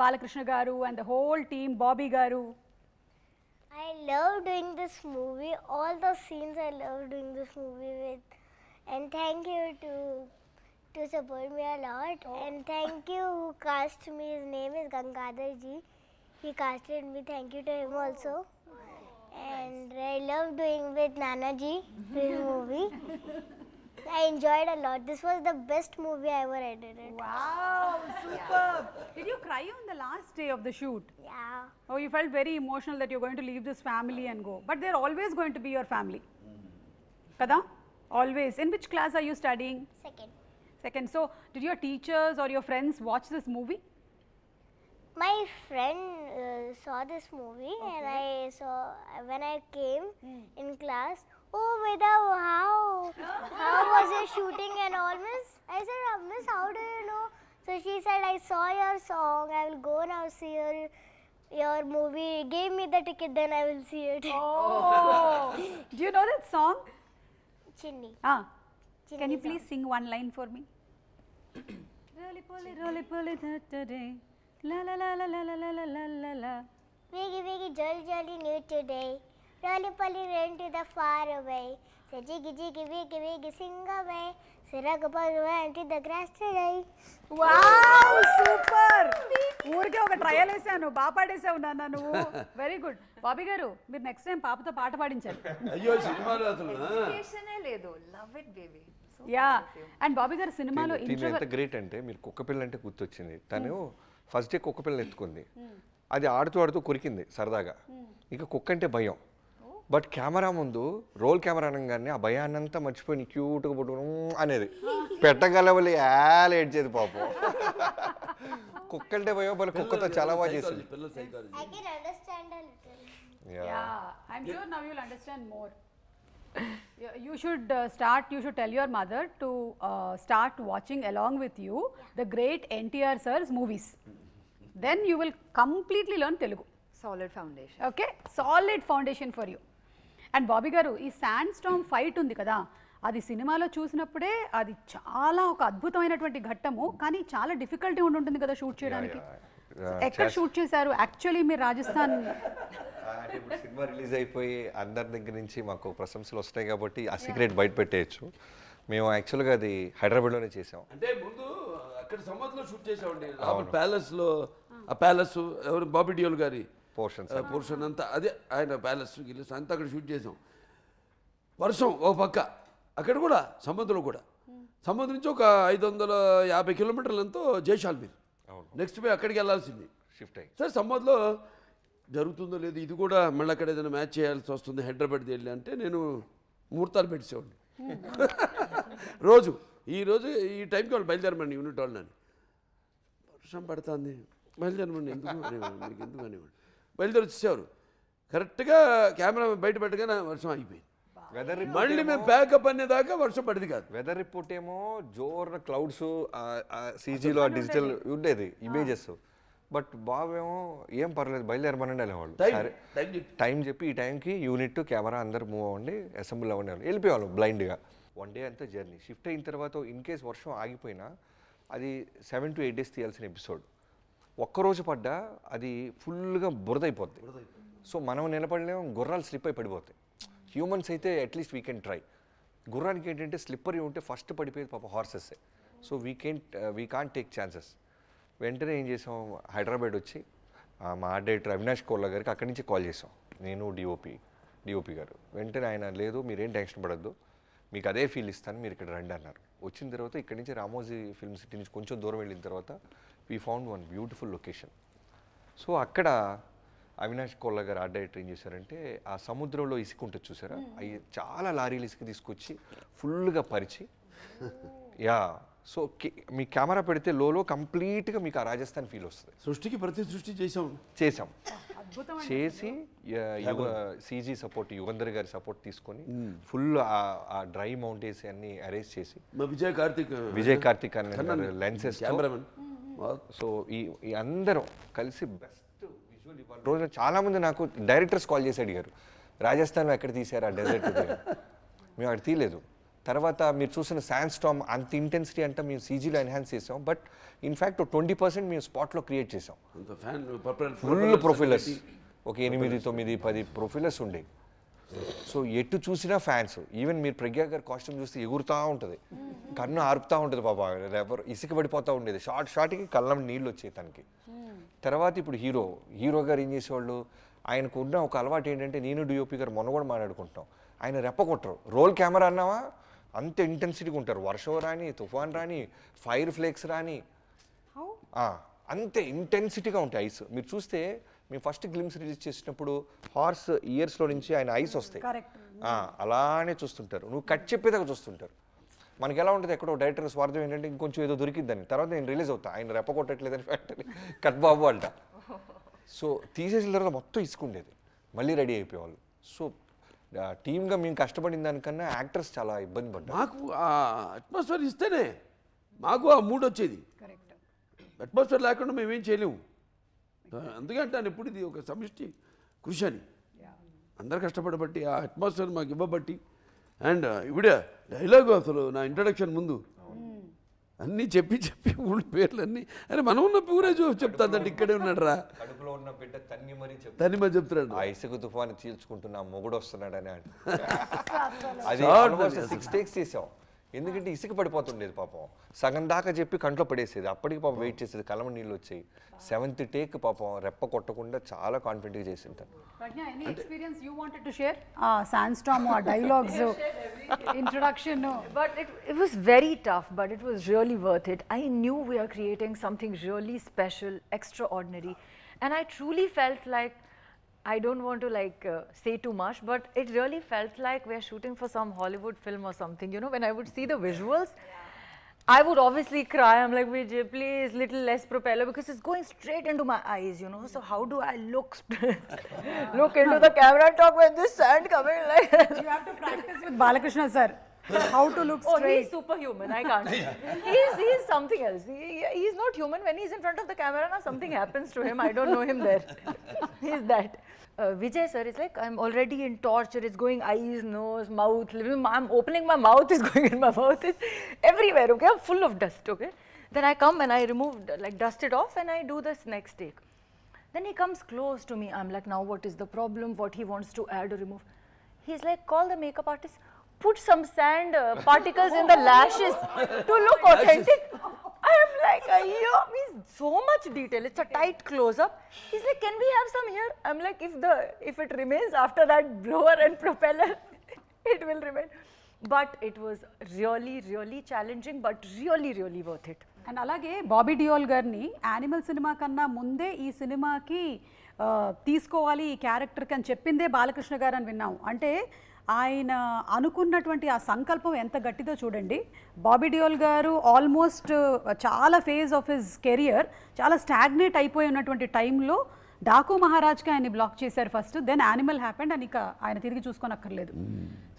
Balakrishna garu and the whole team, Bobby garu? I love doing this movie. All the scenes I love doing this movie with. And thank you to support me a lot. And thank you who cast me. His name is Gangadhar ji. He casted me. Thank you to him also. And I love doing with Nana ji this movie. I enjoyed a lot. This was the best movie I ever edited. Wow, superb. Did you cry on the last day of the shoot? Yeah. Oh, you felt very emotional that you're going to leave this family and go. But they're always going to be your family. Kada? Always. In which class are you studying? Second. So, did your teachers or your friends watch this movie? My friend saw this movie, okay. And I saw when I came in class. Oh, Veda, how was your shooting and all, miss? I said, miss, how do you know? So she said, I saw your song. I will go now see your movie. Give me the ticket, then I will see it. Oh, do you know that song? Chinni. Can you please sing one line for me? Roly poly today. La la la la la la la la la la. Wiggy jolly new today. Roly poly ran to the far away. Say jiggy wiggy sing away. Sirag went to the grass today. Wow, super. ఊరికే ఒక trial వేసాను, బాగా పాడేసావు నాన్న నువ్వు. Very good. Bobby గారు, మీరు next time పాపతో పాట పాడించాలి. అయ్యో సినిమాలో అసలు లేదు. Love it baby. Yeah. And Bobby గారు సినిమాలో ఎంత గ్రేట్ అంటే, మీరు కుక్కపిల్ల అంటే గుర్తొచ్చింది. తను ఫస్ట్ డే కుక్కపిల్లని ఎత్తుకుంది, అది ఆడుతూ కొరికింది సరదాగా. ఇక కుక్క అంటే భయం. బట్ కెమెరా ముందు రోల్ కెమెరా అనగానే ఆ భయాన్నంతా మర్చిపోయి క్యూట్గా పట్టుకుని అనేది పెట్టగలవలి ఏడ్చేది పాపం. కుక్క అంటే భయం, వాళ్ళు కుక్కతో చాలా బాగా చేసింది. I can understand a little. Yeah, I'm sure now you'll understand more. You should you should tell your mother to start watching along with you the great NTR sir's movies. Then you will completely learn Telugu. Solid foundation. Okay solid foundation for you. And Bobby గారు ఈ sand Storm fight ఉంది కదా, అది సినిమాలో చూసినప్పుడే అది చాలా ఒక అద్భుతమైనటువంటి ఘట్టము, కానీ చాలా డిఫికల్టీ ఉంటుంది కదా షూట్ చేయడానికి. ఎక్కడ షూట్ చేశారు యాక్చువల్లీ మీరు? రాజస్థాన్. అంటే ఇప్పుడు సినిమా రిలీజ్ అయిపోయి అందరి దగ్గర నుంచి మాకు ప్రశంసలు వస్తాయి కాబట్టి ఆ సీక్రెట్ బయట పెట్టేయచ్చు. మేము యాక్చువల్గా అది హైదరాబాద్లోనే చేసాం. అంటే ముందు అక్కడ సమ్మర్లో షూట్ చేసామండి, ప్యాలెస్లో. ఆ ప్యాలెస్ ఎవరు బాబీ డియోల్ గారి పోర్షన్ అంతా అదే, ఆయన ప్యాలెస్ గిల్లెస్ అంతా అక్కడ షూట్ చేసాం. వర్షం ఓ పక్క, అక్కడ కూడా సముద్రంలో కూడా. సముద్రం నుంచి ఒక 550 కిలోమీటర్లంతో జైసాల్మీర్, నెక్స్ట్ పోయి అక్కడికి వెళ్ళాల్సింది షిఫ్ట్ అయ్యి. సరే సమ్మర్లో జరుగుతుందో లేదు, ఇది కూడా మళ్ళీ అక్కడ ఏదైనా మ్యాచ్ చేయాల్సి వస్తుంది హైదరాబాద్కి వెళ్ళి అంటే నేను ముహూర్తాలు పెట్టేసేవాడిని. ఈరోజు ఈ టైంకి వాళ్ళు బయలుదేరమండి యూనిట్ వాళ్ళని, వర్షం పడుతుంది బయలుదేరమండి, ఎందుకు మీకు ఎందుకు అనేవాడు. బయలుదేరి వచ్చేసేవారు. కరెక్ట్గా కెమెరా బయట పెట్టగానే వర్షం ఆగిపోయింది. మళ్ళీ మేము ప్యాకప్ అనేదాకా వర్షం పడింది కాదు. వెదర్ రిపోర్ట్ ఏమో జోర్ క్లౌడ్స్, సీజీలో డిజిటల్ ఉండేది ఇమేజెస్. బట్ బాబేమో ఏం పర్లేదు బయలుదేరమనండి అనేవాళ్ళు. సరే టైం చెప్పి ఈ టైంకి యూనిట్ కెమెరా అందరు మూవ్ అవ్వండి, అసెంబ్లీ అవ్వండి వాళ్ళు వెళ్ళిపోయేవాళ్ళు బ్లైండ్గా. 1 డే అంతా జర్నీ. షిఫ్ట్ అయిన తర్వాత ఇన్ కేస్ వర్షం ఆగిపోయినా అది 7 to 8 days తీయాల్సిన ఎపిసోడ్. ఒక్కరోజు పడ్డా అది ఫుల్గా బురదైపోద్ది. సో మనం నిలబడలేము, గుర్రాలు స్లిప్ అయి పడిపోతాయి. హ్యూమన్స్ అయితే అట్లీస్ట్ వీ కెన్ ట్రై. గుర్రానికి ఏంటంటే స్లిప్పరీ ఉంటే ఫస్ట్ పడిపోయేది పాప horses. So we can't take chances. వెంటనే ఏం చేసాం, హైదరాబాద్ వచ్చి మా ఆర్ట్ డైరెక్టర్ అవినాష్ కోల్లా గారికి అక్కడి నుంచి కాల్ చేసాం, నేను డిఓపి గారు. వెంటనే ఆయన లేదు మీరేం టెన్షన్ పడద్దు, మీకు అదే ఫీల్ ఇస్తాను, మీరు ఇక్కడ రండి అన్నారు. వచ్చిన తర్వాత ఇక్కడి నుంచి రామోజీ ఫిల్మ్ సిటీ నుంచి కొంచెం దూరం వెళ్ళిన తర్వాత we found one beautiful location. So అక్కడ అవినాష్ కోల్లా గారు ఆర్ట్ డైరెక్టర్ ఏం చేశారంటే ఆ సముద్రంలో ఇసుక ఉంటుంది చూసారా, అవి చాలా లారీలు ఇసుక తీసుకొచ్చి ఫుల్గా పరిచి సో మీ కెమెరా పెడితే లోలో కంప్లీట్గా మీకు ఆ రాజస్థాన్ ఫీల్ వస్తుంది. సృష్టికి ప్రతి సృష్టి చేసాం చేసి సీజీ సపోర్ట్ యుగంధర్ గారి సపోర్ట్ తీసుకొని ఫుల్ ఆ డ్రై మౌంటైన్స్ అన్ని అరేంజ్ చేసి విజయ్ కార్తిక్ అనే లెన్సెస్. సో ఈ అందరం కలిసి బెస్ట్ విజువల్ ఇవ్వాలి. రోజున చాలా మంది నాకు డైరెక్టర్స్ కాల్ చేసి అడిగారు, రాజస్థాన్లో ఎక్కడ తీసారు ఆ డెజర్ట్? మేము అక్కడ తీయలేదు. తర్వాత మీరు చూసిన శాండ్ స్టార్మ్ అంత ఇంటెన్సిటీ అంటే మేము సీజీలో ఎన్హాన్స్ చేసాం. బట్ ఇన్ఫ్యాక్ట్ 20% మేము స్పాట్లో క్రియేట్ చేసాం. ఫుల్ ప్రొఫైలర్స్, ఒక 8, 9, 10 ప్రొఫైలర్స్ ఉండే. సో ఎటు చూసినా ఫ్యాన్స్. ఈవెన్ మీరు ప్రజ్ఞా గారి కాస్ట్యూమ్ చూస్తే ఎగురుతూ ఉంటుంది, కన్ను ఆరుపుతూ ఉంటుంది పాప, ఎవరు ఇసుక పడిపోతూ ఉండేది. షార్ట్కి కళ్ళం నీళ్ళు వచ్చాయి తనకి. తర్వాత ఇప్పుడు హీరో గారు ఏం చేసేవాళ్ళు, ఆయనకు ఉన్న ఒక అలవాటు ఏంటంటే, నేను డిఓపి గారు మొన్న కూడా మాట్లాడుకుంటాం, ఆయన రెప్ప కొట్టరు. రోల్ కెమెరా అన్నావా అంత ఇంటెన్సిటీగా ఉంటారు. వర్షం రాని, తుఫాన్ రాని, ఫైర్ ఫ్లేక్స్ రాని, అంతే ఇంటెన్సిటీగా ఉంటాయి ఐస్. మీరు చూస్తే మేము ఫస్ట్ గ్లిమ్స్ రిలీజ్ చేసినప్పుడు హార్స్ ఇయర్స్లో నుంచి ఆయన ఐస్ వస్తాయి, అలానే చూస్తుంటారు. నువ్వు కట్ చెప్పేదాకా చూస్తుంటారు. మనకి ఎలా ఉంటుంది, ఎక్కడో డైరెక్టర్ స్వార్థం ఏంటంటే ఇంకొంచెం ఏదో దొరికిద్దని. తర్వాత నేను రిలీజ్ అవుతా, ఆయన రెప్ప కొట్టట్లేదని ఫ్యాక్టరీ కట్ బాబు అంట. సో తీసేసిన తర్వాత మొత్తం ఇసుకుండేది, మళ్ళీ రెడీ అయిపోయేవాళ్ళు. సో టీమ్గా మేము కష్టపడిన దానికన్నా యాక్టర్స్ చాలా ఇబ్బంది పడ్డారు. మాకు ఆ అట్మాస్ఫియర్ ఇస్తేనే మాకు ఆ మూడ్ వచ్చేది. అట్మాస్ఫియర్ లేకుండా మేమేం చేయలేము. అందుకంటే ఎప్పుడు ఇది ఒక సమిష్టి కృషి అని అందరు కష్టపడబట్టి ఆ అట్మాస్ఫియర్ మాకు ఇవ్వబట్టి. అండ్ ఇవిడే డైలాగు అసలు నా ఇంట్రడక్షన్ ముందు అన్నీ చెప్పి ఊళ్ళ పేర్లన్నీ, అరే మనం ఉన్న ఊరే చెప్తాదంటే ఇక్కడే ఉన్నాడు రా, కడుపులో ఉన్న బిడ్డ తన్ని మరి చెప్తున్నాడు. ఆ ఇసుక తుఫాను చీల్చుకుంటున్నా మొగుడు వస్తున్నాడని. అది 6 takes చేసాం, ఎందుకంటే ఇసుక పడిపోతుండేది పాపం. సగం దాకా చెప్పి కంట్లో పడేసేది, అప్పటికి పాపం వెయిట్ చేసేది, కళ్ళమ నీళ్ళు వచ్చాయి. 7th take పాపం రెప్ప కొట్టకుండా చాలా కాన్ఫిడెంట్గా చేసింటారు. Pragya, any experience you wanted to share? Sandstorm or dialogues, introduction? But it was very tough, but it was really worth it. I knew we are creating something really special, extraordinary, and I truly felt like, I don't want to say too much, but it really felt like we're shooting for some Hollywood film or something. You know, when I would see the visuals, I would obviously cry. I'm like, Vijay, please, little less propeller, because it's going straight into my eyes, you know. So how do I look into the camera and talk with this sand coming like that? You have to practice with Balakrishna sir. How to look Oh, straight. he's superhuman. I can't. He's something else. He's not human. When he's in front of the camera, now something happens to him. I don't know him there. He's that. Vijay sir is like, I'm already in torture. It's going eyes, nose, mouth. I'm opening my mouth. It's going in my mouth. It's everywhere. Okay, I'm full of dust. Okay. Then I come and I remove, like, dust it off, and I do this next take. Then he comes close to me. I'm like, now what is the problem? What he wants to add or remove? He's like, call the makeup artist. Put some sand particles in the lashes to look authentic. I am like, ayyo, means so much detail. It's a tight close-up. He's like, can we have some here? I'm like, if it remains after that blower and propeller, it will remain. But it was really, really challenging, but really, really worth it. And అలాగే బాబీ డియోల్ గారిని animal cinema కన్నా ముందే ఈ సినిమాకి తీసుకోవాలి ఈ క్యారెక్టర్కి అని చెప్పిందే బాలకృష్ణ గారు అని విన్నాం. అంటే ఆయన అనుకున్నటువంటి ఆ సంకల్పం ఎంత గట్టిదో చూడండి. బాబీ డియోల్ గారు ఆల్మోస్ట్ చాలా ఫేజ్ ఆఫ్ హిజ్ కెరియర్ చాలా స్టాగ్నేట్ అయిపోయి ఉన్నటువంటి టైంలో డాకు మహారాజ్కి ఆయన్ని బ్లాక్ చేశారు ఫస్ట్, దెన్ యానిమల్ హ్యాపెండ్ అని ఇక ఆయన తిరిగి చూసుకోనక్కర్లేదు.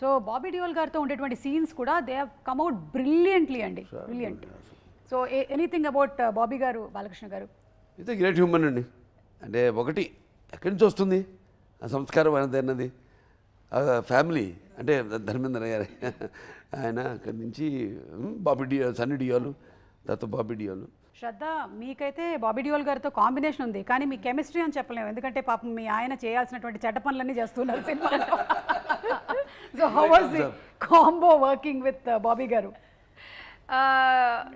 సో బాబీ డియోల్ గారితో ఉండేటువంటి సీన్స్ కూడా they have come out brilliantly అండి, brilliant. So anything about Bobby garu, Balakrishna గారు? ఇది గ్రేట్ హ్యూమన్ అండి. అంటే ఒకటి ఎక్కడి నుంచి వస్తుంది ఆ సంస్కారం అన్నది ఫ్యామిలీ అంటే ధర్మేంద్ర గారు ఆయన అక్కడి నుంచి బాబీ డియోల్, సన్నీ డియోలు, తర్వాత బాబీ డియోలు. శ్రద్ధ, మీకైతే బాబీ డియోల్ గారితో కాంబినేషన్ ఉంది, కానీ మీ కెమిస్ట్రీ అని చెప్పలేము, ఎందుకంటే పాపం మీ ఆయన చేయాల్సినటువంటి చెడ్డ పనులన్నీ చేస్తున్నారు సినిమాలో. So how was the combo working with Bobby garu?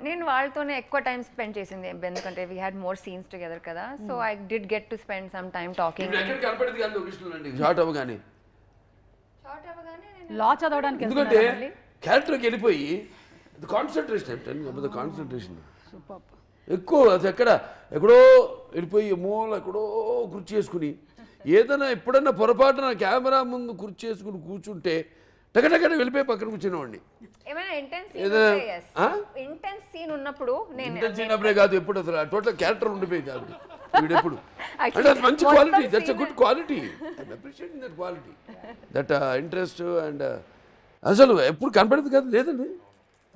నేను వాళ్ళతోనే ఎక్కువ టైం స్పెండ్ చేసింది, ఎందుకంటే we had more scenes together కదా. So I did get to spend some time talking. Shot అవ్వగానే లా చదవడానికి ఎందుకంటే క్యారెక్టర్కి వెళ్ళిపోయి కాన్సన్ట్రేషన్ ఎక్కువ, అది ఎక్కడో వెళ్ళిపోయి మూల ఎక్కడో కుర్చీ చేసుకుని ఏదైనా ఎప్పుడన్నా పొరపాటున కెమెరా ముందు కుర్చీ చేసుకుని కూర్చుంటే టకటకట వెళ్ళిపోయి పక్కన కూర్చునేవాడిని. ఏమైనా ఇంటెన్స్ సీన్ ఉన్నప్పుడు నేను కాదు, ఎప్పుడు అసలు టోటల్ క్యారెక్టర్ ఉండిపోయింది అది వీడెప్పుడు. అంటే అది మంచి quality, that's a good quality, I appreciating that quality, that interest. And అసలు ఎప్పుడు కనపడేది కాదు, లేదండి,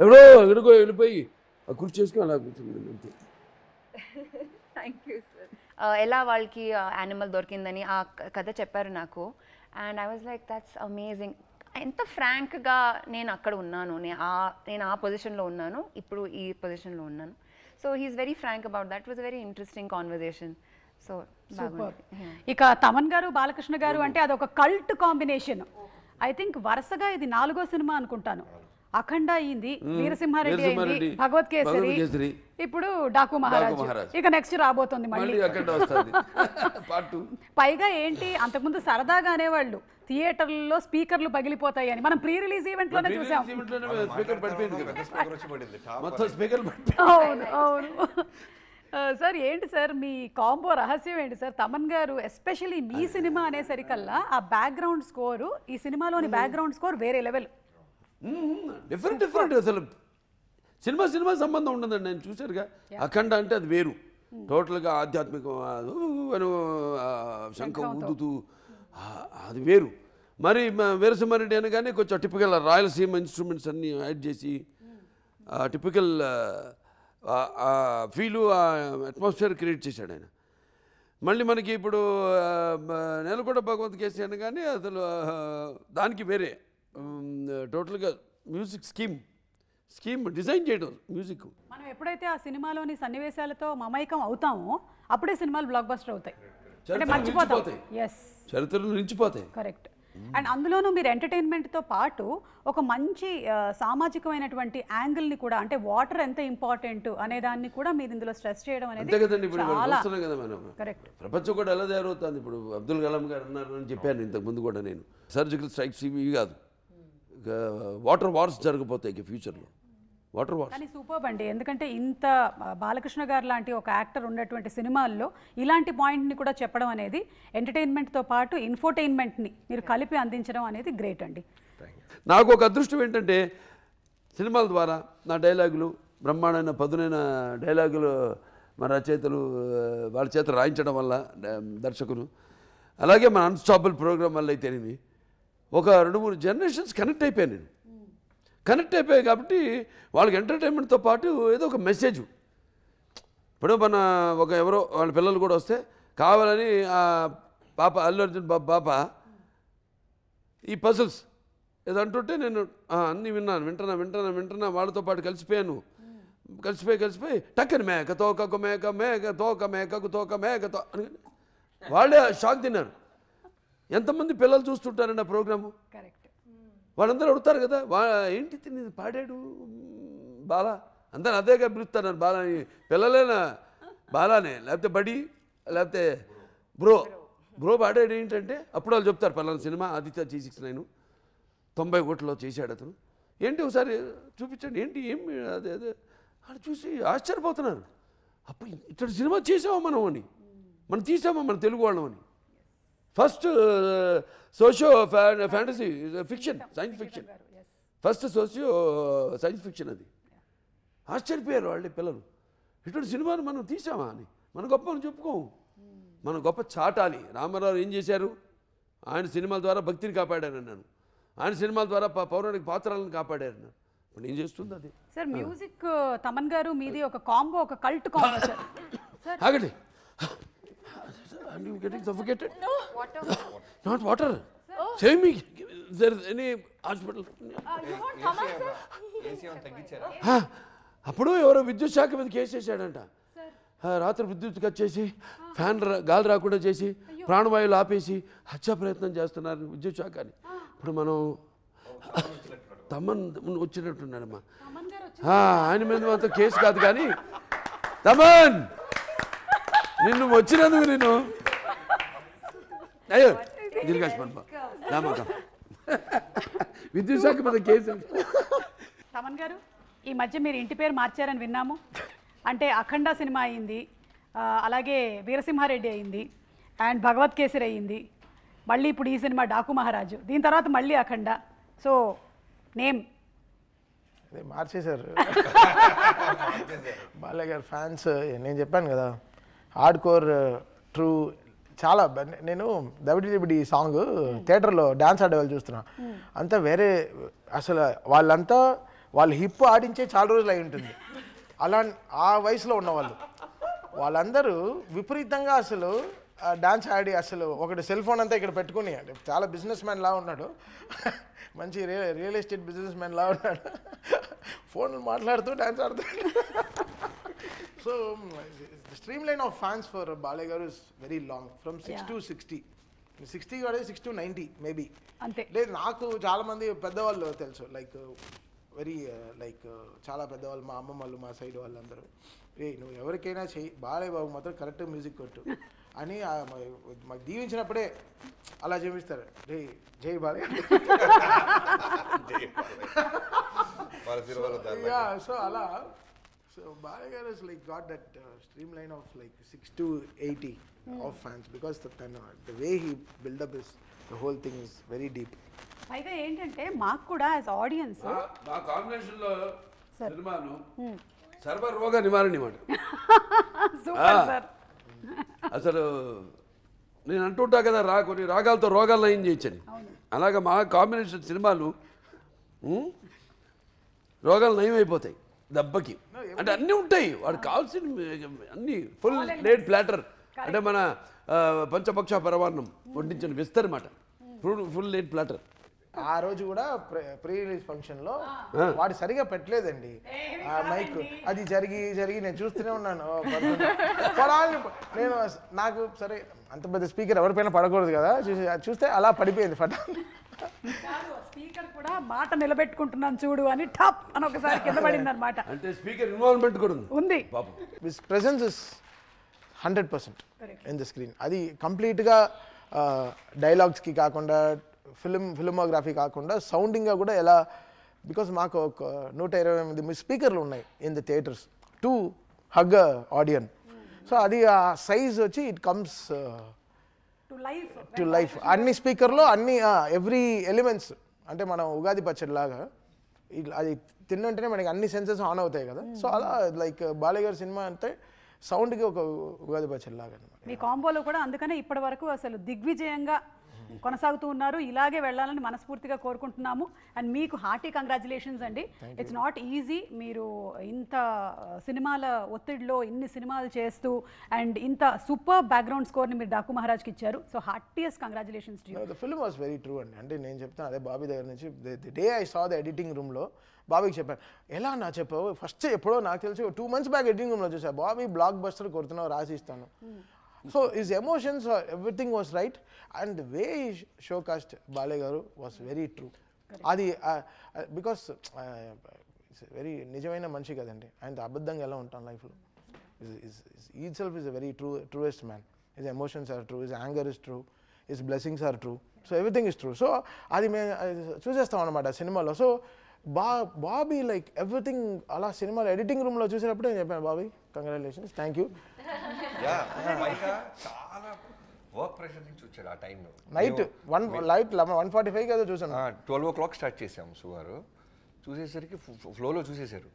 ఎక్కడికో వెళ్ళిపోయి ఆ కుర్చీ చేసుకుని అలా కూర్చుంది. Thank you sir. ఎలా వాళ్ళకి యానిమల్ దొరికిందని ఆ కథ చెప్పారు నాకు, and I was like that's amazing. ఎంత ఫ్రాంక్గా నేను అక్కడ ఉన్నాను, నేను ఆ పొజిషన్లో ఉన్నాను, ఇప్పుడు ఈ పొజిషన్లో ఉన్నాను. So he's very frank about that. Was very interesting conversation. So ఇక తమన్ గారు, బాలకృష్ణ గారు అంటే అదొక కల్ట్ కాంబినేషన్. ఐ థింక్ వరుసగా ఇది 4వ సినిమా అనుకుంటాను. అఖండ అయింది, వీరసింహారెడ్డి అయింది, భగవత్ కేసరి, ఇప్పుడు డాకు మహారాజ్, ఇక నెక్స్ట్ రాబోతుంది మళ్ళీ. పైగా ఏంటి, అంతకుముందు సరదాగా అనేవాళ్ళు థియేటర్లలో స్పీకర్లు పగిలిపోతాయి అని, మనం ప్రీ రిలీజ్ ఈవెంట్ లోనే చూసాం. అవును అవును సార్. ఏంటి సార్ మీ కాంబో రహస్యం ఏంటి సార్? తమన్ గారు ఎస్పెషల్లీ మీ సినిమా అనేసరికల్లా ఆ బ్యాక్గ్రౌండ్ స్కోరు, ఈ సినిమాలోని బ్యాక్గ్రౌండ్ స్కోర్ వేరే లెవెల్, డిఫరెంట్. అసలు సినిమా సంబంధం ఉండదండి. నేను చూశారుగా అఖండ అంటే అది వేరు, టోటల్గా ఆధ్యాత్మికం, శంఖం ఊదుతూ అది వేరు. మరి వీరసింహారెడ్డి అనగానే కొంచెం టిపికల్ రాయలసీమ ఇన్స్ట్రుమెంట్స్ అన్నీ యాడ్ చేసి టిపికల్ ఫీలు, అట్మాస్ఫియర్ క్రియేట్ చేశాడు ఆయన. మళ్ళీ మనకి ఇప్పుడు నేలకొండ భగవత్ కేసరి అనగానే అసలు దానికి వేరే టోటల్గా మ్యూజిక్ స్కీమ్ డిజైన్ చేయడం మ్యూజిక్. మనం ఎప్పుడైతే ఆ సినిమాలోని సన్నివేశాలతో మమైకం అవుతామో అప్పుడే సినిమాలు బ్లాక్ బస్టర్ అవుతాయి, అంటే మర్చిపోతాం. ఎస్, చరిత్రలు నిలిచిపోతాయి. కరెక్ట్. అండ్ అందులోనూ మీరు ఎంటర్టైన్మెంట్తో పాటు ఒక మంచి సామాజికమైనటువంటి యాంగిల్ని కూడా, అంటే వాటర్ ఎంత ఇంపార్టెంట్ అనే దాన్ని కూడా మీరు ఇందులో స్ట్రెస్ చేయడం అనేది చాలా కరెక్ట్. ప్రపంచం కూడా ఎలా తయారవుతుంది. ఇప్పుడు అబ్దుల్ కలాం గారు అన్నారు అని చెప్పాను ఇంతకు ముందు కూడా నేను, సర్జికల్ స్ట్రైక్స్ ఇవి కాదు, వాటర్ వార్స్ జరగబోతాయి ఫ్యూచర్లో, వాటర్ వార్స్. కానీ సూపర్బ్ అండి, ఎందుకంటే ఇంత బాలకృష్ణ గారు లాంటి ఒక యాక్టర్ ఉన్నటువంటి సినిమాల్లో ఇలాంటి పాయింట్ని కూడా చెప్పడం అనేది, ఎంటర్టైన్మెంట్తో పాటు ఇన్ఫోటైన్మెంట్ని మీరు కలిపి అందించడం అనేది గ్రేట్ అండి. నాకు ఒక అదృష్టం ఏంటంటే సినిమాల ద్వారా నా డైలాగులు బ్రహ్మాండమైన పదునైన డైలాగులు మన రచయితలు వాళ్ళ చేత రాయించడం వల్ల దర్శకులు, అలాగే మన అన్స్టాపబుల్ ప్రోగ్రామ్ వల్ల అయితేనేమి ఒక 2-3 జనరేషన్స్ కనెక్ట్ అయిపోయాను నేను. కనెక్ట్ అయిపోయాయి కాబట్టి వాళ్ళకి ఎంటర్టైన్మెంట్తో పాటు ఏదో ఒక మెసేజ్. ఇప్పుడు మన ఎవరో వాళ్ళ పిల్లలు కూడా వస్తే కావాలని ఆ పాప అల్లు అర్జున్ పాప ఈ పజిల్స్ ఏదో అంటుంటే నేను అన్నీ వింటున్నా వాళ్ళతో పాటు కలిసిపోయాను. కలిసిపోయి టక్కని మేక తోకకు మేక మేక తోక మేకకు తోక మేక తో అని వాళ్ళే షాక్ తిన్నారు. ఎంతమంది పిల్లలు చూస్తుంటారండి ఆ ప్రోగ్రాము. కరెక్ట్. వాళ్ళందరూ అడుగుతారు కదా, ఏంటి తిని పాడాడు బాలా, అందరూ అదేగా పిలుస్తున్నారు బాలాని. పిల్లలేనా బాలానే, లేకపోతే బడి, లేకపోతే బ్రో పాడాడు ఏంటంటే అప్పుడు వాళ్ళు చెప్తారు పలానా సినిమా ఆదిత్య G69 90 కోట్లలో చేశాడు అతను. ఏంటి ఒకసారి చూపించండి, ఏంటి ఏం అదే అది చూసి ఆశ్చర్యపోతున్నారు. అప్పుడు ఇటువంటి సినిమా చేసామా మనం తీసామా మన తెలుగు వాళ్ళం అని. First socio fantasy fiction, science fiction, first socio science fiction అది. ఆశ్చర్యపోయారు వాళ్ళే పిల్లలు, ఇటువంటి సినిమాను మనం తీసామా అని. మన గొప్ప అని చెప్పుకోము, మన గొప్ప చాటాలి. రామారావు ఏం చేశారు, ఆయన సినిమాల ద్వారా భక్తిని కాపాడారన్నాను, ఆయన సినిమాల ద్వారా పౌరాణిక పాత్రలను కాపాడారన్నారు. ఇప్పుడు నేను చేస్తుంది అది. సార్ మ్యూజిక్ తమన్ గారు మీది ఒక కాంబో, ఒక కల్ట్ కాంబో సార్. ఆగండి, are you getting suffocated? No. Water. Not water. Save me. Is there any hospital? You want Thaman, sir? అప్పుడు ఎవరో విద్యుత్ శాఖ మీద కేసు వేసాడంట. రాత్రి విద్యుత్ కట్ చేసి ఫ్యాన్ గాలి రాకుండా చేసి ప్రాణవాయువులు ఆపేసి హత్యా ప్రయత్నం చేస్తున్నారు విద్యుత్ శాఖ అని. ఇప్పుడు మనం తమన్ వచ్చినట్టున్నాడమ్మా, ఆయన మీద మాత్రం కేసు కాదు కానీ తమన్ నిన్ను వచ్చినందుకు నేను అయ్యో దీర్ఘాష్మక విద్యుత్ శాఖ మీద కేసు. తమన్ గారు ఈ మధ్య మీరు ఇంటి పేరు మార్చారని విన్నాము. అంటే అఖండ సినిమా అయింది, అలాగే వీరసింహారెడ్డి అయింది, అండ్ భగవత్ కేసరి అయింది, మళ్ళీ ఇప్పుడు ఈ సినిమా డాకు మహారాజు, దీని తర్వాత మళ్ళీ అఖండ. సో నేమ్ అదే మార్చేశారు బాలయ్య గారు ఫ్యాన్స్. నేను చెప్పాను కదా హార్డ్ కోర్ ట్రూ చాలా. నేను దబిడి సాంగ్ థియేటర్లో డ్యాన్స్ ఆడేవాళ్ళు చూస్తున్నా, అంతా వేరే అసలు. వాళ్ళు హిప్ ఆడించే చాలా రోజులు అయి ఉంటుంది. అలా ఆ వయసులో ఉన్నవాళ్ళు వాళ్ళందరూ విపరీతంగా అసలు డ్యాన్స్ ఆడి, అసలు ఒకటి సెల్ ఫోన్ అంతా ఇక్కడ పెట్టుకుని, అంటే చాలా బిజినెస్ మ్యాన్ లా ఉన్నాడు, మంచి రియల్ ఎస్టేట్ బిజినెస్ మ్యాన్ లా ఉన్నాడు, ఫోన్లు మాట్లాడుతూ డ్యాన్స్ ఆడుతాడు. So the streamline of fans for Balay Garu is very long, from 6 to 60. 60 కాదు 6 to 90 మేబీ. అంతే. లేదు నాకు చాలా మంది పెద్దవాళ్ళు తెలుసు, లైక్ వెరీ లైక్ చాలా పెద్దవాళ్ళు, మా అమ్మమ్మ వాళ్ళు, మా సైడ్ వాళ్ళందరూ, నువ్వు ఎవరికైనా చెయ్యి బాలయ్య బాబు మాత్రం కరెక్ట్ మ్యూజిక్ కొట్టు అని మాకు దీవించినప్పుడే అలా చూపిస్తారు. జై బాలయ్య. సో అలా So Balay Garu is like got that streamline of like 6 to 80 of fans, because the way he build up the whole thing is very deep. పైగా ఏంటంటే మాకు కూడా యాజ్ ఆడియన్స్ మా కాంబినేషన్లో సినిమాను సర్వరోగ నివారణ మాట. Super sir. అసలు నేను అంటుంటా కదా కొన్ని రాగాలతో రోగాలు నయం చేయొచ్చని, అలాగే మా కాంబినేషన్ సినిమాలు రోగాలు నయం అయిపోతాయి దెబ్బకి. అంటే అన్నీ ఉంటాయి, వాడికి కావాల్సిన అన్నీ ఫుల్ లేట్ ప్లాటర్. అంటే మన పంచపక్ష పరమాన్నం వడ్డించిన విస్తరమాట, ఫుల్ లేట్ ప్లాటర్. ఆ రోజు కూడా ప్రీ రిలీజ్ ఫంక్షన్లో వాడు సరిగా పెట్టలేదండి ఆ మైక్. అది జరిగి నేను చూస్తూనే ఉన్నాను. నేను నాకు సరే అంత పెద్ద స్పీకర్ ఎవరిపైన పడకూడదు కదా, చూస్తే అలా పడిపోయింది ఫటా. స్పీకర్ కూడా మాట నిలబెట్టుకుంటున్నాను చూడు అని టాప్ అని ఒకసారి కింద పడింది అనమాట. అంటే స్పీకర్ ఇన్వాల్వ్మెంట్ కూడా ఉంది. His presence is 100% in the screen. అది కంప్లీట్గా డైలాగ్స్కి కాకుండా, ఫిల్మోగ్రఫీ కాకుండా సౌండింగ్గా కూడా ఎలా, బికాస్ మాకు ఒక 128 స్పీకర్లు ఉన్నాయి in the theatres to hug audience. So అది ఆ సైజ్ వచ్చి ఇట్ కమ్స్ టు లైఫ్. అన్ని స్పీకర్లో అన్ని ఎవ్రీ ఎలిమెంట్స్, అంటే మనం ఉగాది పచ్చడి లాగా అది తిన్నంటేనే మనకి అన్ని సెన్సెస్ ఆన్ అవుతాయి కదా. సో అలా లైక్ బాలయ్య గారి సినిమా అంటే సౌండ్కి ఒక ఉగాది పచ్చడి లాగా అనమాట. మీ కాంబోలో కూడా అందుకనే ఇప్పటి వరకు అసలు దిగ్విజయంగా కొనసాగుతూ ఉన్నారు. ఇలాగే వెళ్ళాలని మనస్ఫూర్తిగా కోరుకుంటున్నాము. అండ్ మీకు హార్టీ కంగ్రాచులేషన్స్ అండి. It's not easy. మీరు ఇంత సినిమాల ఒత్తిడిలో ఇన్ని సినిమాలు చేస్తూ అండ్ ఇంత సూపర్ బ్యాక్గ్రౌండ్ స్కోర్ని మీరు డాకు మహారాజ్కి ఇచ్చారు. So heartiest congratulations to you. The film was very true అండి. అంటే నేను చెప్తాను అదే బాబీ దగ్గర నుంచి the day I saw the editing రూమ్లో బాబీకి చెప్పాను, ఎలా నా చెప్పావు ఫస్ట్ ఎప్పుడో నాకు తెలిసి 2 months బ్యాక్ ఎడిటింగ్ రూమ్లో చూసా, బాబీ బ్లాక్ బస్టర్ కొడుతున్నావు రాసి ఇస్తాను. So his emotions everything was right and the way show cast Balayya గారు వాస్ వెరీ ట్రూ. అది బికాస్ వెరీ నిజమైన మనిషి కదండి, ఆయన అబద్ధంగా ఎలా ఉంటాం లైఫ్లో. ఈ self is a very truest man. His emotions are true, his anger is true, his blessings are true, so everything is true. So అది మేము చూసేస్తాం అనమాట సినిమాలో. సో బాబీ లైక్ ఎవ్రీథింగ్ అలా సినిమాలో ఎడిటింగ్ రూమ్లో చూసినప్పుడు నేను చెప్పాను, బాబీ కంగ్రాచులేషన్స్, థ్యాంక్ యూ. చాలా వర్క్ ప్రెషర్ నుంచి వచ్చాడు ఆ టైంలో. నైట్ 1:45 కదా చూసాను. 12 o'clock స్టార్ట్ చేసాము సుగారు. చూసేసరికి ఫ్లోలో చూసేశారు.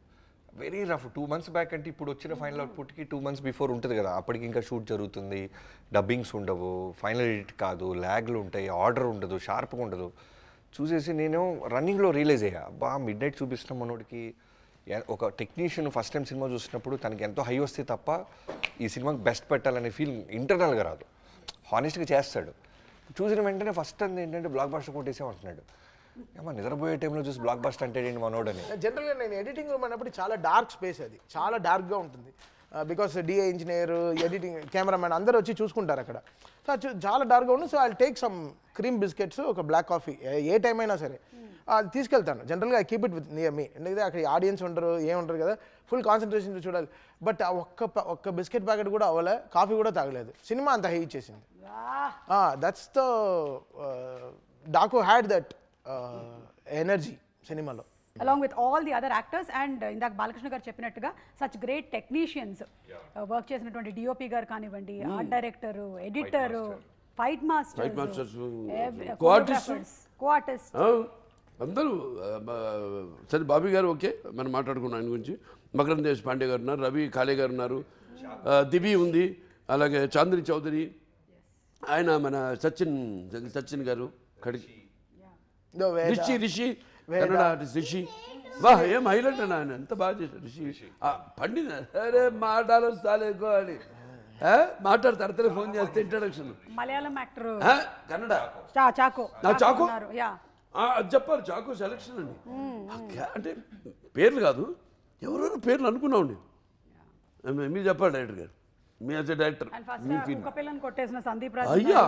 Very rough. 2 months బ్యాక్ అంటే ఇప్పుడు వచ్చిన ఫైనల్ అవుట్పుట్కి 2 months బిఫోర్ ఉంటుంది కదా, అప్పటికి ఇంకా షూట్ జరుగుతుంది, డబ్బింగ్స్ ఉండవు, ఫైనల్ ఎడిట్ కాదు, ల్యాగ్లు ఉంటాయి, ఆర్డర్ ఉండదు, షార్ప్గా ఉండదు. చూసేసి నేను రన్నింగ్లో రియలైజ్ అయ్యా, బా మిడ్ నైట్ చూపిస్తున్నాం మనోడికి. ఒక టెక్నీషియన్ ఫస్ట్ టైం సినిమా చూసినప్పుడు తనకి ఎంతో హై వస్తే తప్ప ఈ సినిమాకి బెస్ట్ పెట్టాలనే ఫీల్ ఇంటర్నల్గా రాదు, హానెస్ట్గా చేస్తాడు. చూసిన వెంటనే ఫస్ట్ అంది ఏంటంటే బ్లాక్ బస్టర్ కొట్టేసామంటున్నాడు. ఏమో నిద్రపోయే టైంలో చూసి బ్లాక్ బస్టర్ అంటే ఏంటి మనోడని. జనరల్గా నేను ఎడిటింగ్ రూమ్ అన్నప్పుడు చాలా డార్క్ స్పేస్, అది చాలా డార్క్గా ఉంటుంది. Because the engineer, editing, cameramen అందరూ వచ్చి చూసుకుంటారు అక్కడ. సో చాలా డార్క్గా ఉంటుంది. So I take some cream biscuits, ఒక బ్లాక్ కాఫీ, ఏ టైం అయినా సరే అది తీసుకెళ్తాను. జనరల్గా I keep it with near me, ఎందుకంటే అక్కడ ఆడియన్స్ ఉండరు, ఏముంటారు కదా, ఫుల్ కాన్సన్ట్రేషన్ చూడాలి. బట్ ఆ ఒక్క బిస్కెట్ ప్యాకెట్ కూడా అవ్వలే, కాఫీ కూడా తాగలేదు, సినిమా అంత హై ఇచ్చేసింది. That's the Daaku had that energy సినిమాలో. along with all the other actors and ఇందాక బాలకృష్ణ గారు చెప్పినట్టుగా such great technicians వర్క్ చేసినటువంటి డిఓపి గారు కానివ్వండి, art director, editor, fight masters, co-artist అందరూ. సరే బాబీ గారు ఓకే, మనం మాట్లాడుకున్నాం ఆయన గురించి. మకరంద్ దేశపాండే గారు ఉన్నారు, రవి కాళే గారు ఉన్నారు, దివి ఉంది, అలాగే చాంద్రి చౌదరి, ఆయన మన సచిన్ గారు, రిషి కన్నడ ఆర్టిస్ట్ రిషి. వాహ్ ఏం హైలైట్ అన్న, ఆయన ఎంత బాగా చేశారు రిషి. పండిన అరే మాటలు సాలేకో అని మాట్లాడతారు, ఫోన్ చేస్తే ఇంట్రడక్షన్. మలయాళం యాక్టర్ కన్నడ చాకో అది చెప్పాలి, చాకో సెలక్షన్ అండి. అంటే పేర్లు కాదు, ఎవరైనా పేర్లు అనుకున్నామండి. మీరు చెప్పాలి డైరెక్టర్ గారు, మీ యాజ్ ఎ డైరెక్టర్ పిల్లని కొట్టేసిన సందీప్ రాజ్. అయ్యా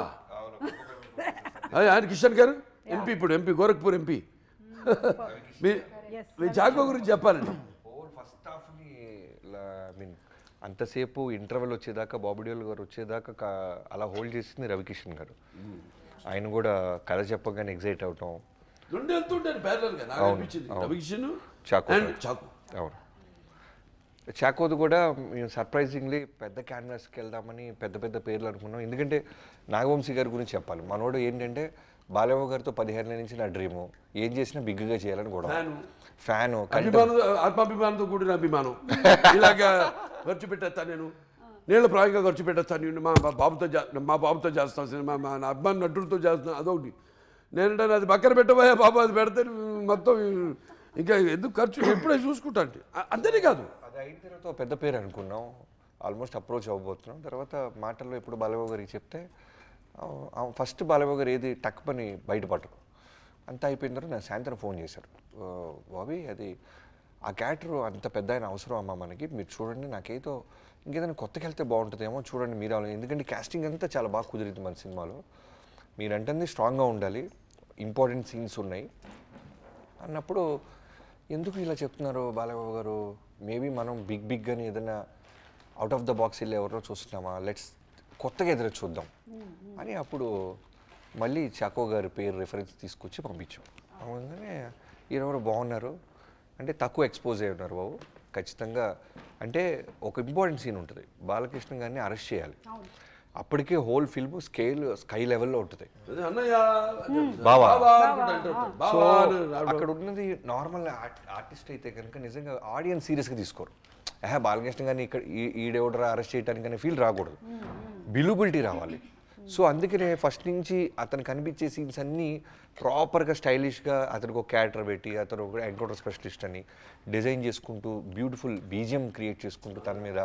ఆయన కిషన్ గారు ఎంపీ, ఇప్పుడు ఎంపీ గోరఖ్పూర్ ఎంపీ. మీ చాకో గురించి చెప్పాలండి. ఫస్ట్ హాఫ్ని ఐ మీన్ అంతసేపు ఇంటర్వెల్ వచ్చేదాకా, బాబీ డియోల్ గారు వచ్చేదాకా అలా హోల్డ్ చేసింది రవికిషన్ గారు. ఆయన కూడా కథ చెప్పగానే ఎగ్జైట్ అవటం. అవును, చాకోది కూడా మేము సర్ప్రైజింగ్లీ పెద్ద క్యాన్వాస్కి వెళ్దామని పెద్ద పెద్ద పేర్లు అనుకున్నాం. ఎందుకంటే నాగవంశీ గారి గురించి చెప్పాలి. మనోడు ఏంటంటే బాలయ్య గారితో 15 ఏళ్ళ నుంచి నా డ్రీము, ఏం చేసినా బిగ్గా చేయాలని కూడా ఫ్యాన్, ఆత్మాభిమానంతో కూడిన అభిమానం. ఇలాగా ఖర్చు పెట్టేస్తాను నేను, నీళ్ళ ప్రాయంగా ఖర్చు పెట్టేస్తాను, మా బాబుతో చేస్తాను సినిమా, మా అభిమాని నటులతో చేస్తాను, అదొకటి. నేనంటే అది పక్కన పెట్టబోయా బాబు, అది పెడితే మొత్తం ఇంకా ఎందుకు ఖర్చు, ఎప్పుడే చూసుకుంటా అంటే. అంతేనే కాదు, అది అయిన తర్వాత పెద్ద పేరు అనుకున్నాం, ఆల్మోస్ట్ అప్రోచ్ అవ్వబోతున్నాం. తర్వాత మాటల్లో ఇప్పుడు బాలయ్య గారికి చెప్తే ఫస్ట్ బాలయ్య గారు ఏది టక్ పని బయటపడరు. అంతా అయిపోయిన తర్వాత నాకు సాయంత్రం ఫోన్ చేశారు, బాబీ అది ఆ క్యారెక్టర్ అంత పెద్ద ఆయన అవసరం అమ్మా మనకి, మీరు చూడండి, నాకేదో ఇంకేదైనా కొత్తకి వెళ్తే బాగుంటుందేమో చూడండి మీరు. ఎందుకంటే కాస్టింగ్ అంతా చాలా బాగా కుదిరింది మన సినిమాలో, మీరంటే స్ట్రాంగ్గా ఉండాలి, ఇంపార్టెంట్ సీన్స్ ఉన్నాయి అన్నప్పుడు, ఎందుకు ఇలా చెప్తున్నారు బాలయ్య గారు, మేబీ మనం బిగ్ అని ఏదైనా అవుట్ ఆఫ్ ద బాక్స్ వెళ్ళి ఎవరో చూస్తున్నామా, లెట్స్ కొత్తగా ఎదురు చూద్దాం అని అప్పుడు మళ్ళీ చాకో గారి పేరు రిఫరెన్స్ తీసుకొచ్చి పంపించాం. అవునంగానే ఈయనెవరు బాగున్నారు అంటే, తక్కువ ఎక్స్పోజ్ అయి ఉన్నారు బాబు ఖచ్చితంగా. అంటే ఒక ఇంపార్టెంట్ సీన్ ఉంటుంది, బాలకృష్ణ గారిని అరెస్ట్ చేయాలి. అప్పటికే హోల్ ఫిల్మ్ స్కై లెవెల్లో ఉంటుంది. అన్నయ్య బావా. సో అక్కడ ఉన్నది నార్మల్ ఆర్టిస్ట్ అయితే కనుక నిజంగా ఆడియన్స్ సీరియస్గా తీసుకోరు. బాలకృష్ణ గారిని ఇక్కడ ఈడెవడరా అరెస్ట్ చేయడానికి ఫీల్ రాకూడదు, బిలీబిలిటీ రావాలి. సో అందుకనే ఫస్ట్ నుంచి అతను కనిపించే సీన్స్ అన్నీ ప్రాపర్గా స్టైలిష్గా అతనికి ఒక క్యారెక్టర్ పెట్టి అతను ఒక ఎన్కౌంటర్ స్పెషలిస్ట్ అని డిజైన్ చేసుకుంటూ బ్యూటిఫుల్ బీజిఎం క్రియేట్ చేసుకుంటూ తన మీద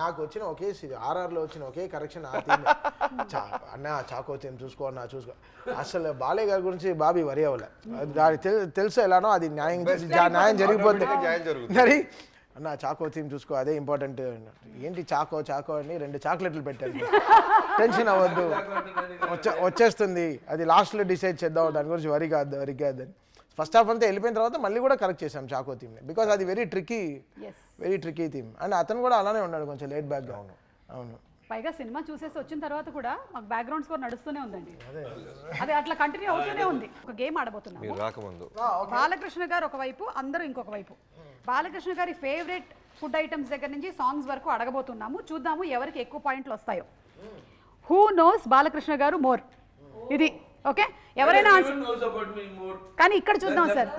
నాకు వచ్చిన ఒకే ఆర్ఆర్లో వచ్చిన ఒకే కరెక్షన్ అన్న చాకో థీమ్ చూసుకో అన్న చూసుకో. అసలు బాలయ్య గారి గురించి బాబీ వరి అవ్వలే, దాని తెలుసు ఎలానో అది న్యాయం జరిగిపోతే మరి అన్న చాకో థీమ్ చూసుకో అదే ఇంపార్టెంట్. ఏంటి చాకో అని 2 చాక్లెట్లు పెట్టాను, టెన్షన్ అవ్వద్దు వచ్చేస్తుంది, అది లాస్ట్లో డిసైడ్ చేద్దాం, దాని గురించి వరి కాదని. ఫస్ట్ హాఫ్ అంతా వెళ్ళిపోయిన తర్వాత మళ్ళీ కూడా కరెక్ట్ చేసాం చాకో థీమ్ని, బికాజ్ అది వెరీ ట్రికీ థీమ్. అండ్ అతను కూడా అలానే ఉన్నాడు, కొంచెం లేట్ బ్యాక్గా. అవును, పైగా సినిమా చూసేసి వచ్చిన తర్వాత కూడా మాకు బ్యాక్గ్రౌండ్ స్కోర్ నడుస్తూనే ఉందండి, అది అట్లా కంటిన్యూ అవుతూనే ఉంది. ఒక గేమ్ ఆడబోతున్నాము రాకముందు. బాలకృష్ణ గారు ఒకవైపు, అందరూ ఇంకొక వైపు. బాలకృష్ణ గారి ఫేవరెట్ ఫుడ్ ఐటమ్స్ దగ్గర నుంచి సాంగ్స్ వరకు అడగబోతున్నాము. చూద్దాము ఎవరికి ఎక్కువ పాయింట్లు వస్తాయో. హూ నోస్ బాలకృష్ణ గారు మోర్, ఇది ఓకే. ఎవరైనా కానీ ఇక్కడ చూద్దాం సార్.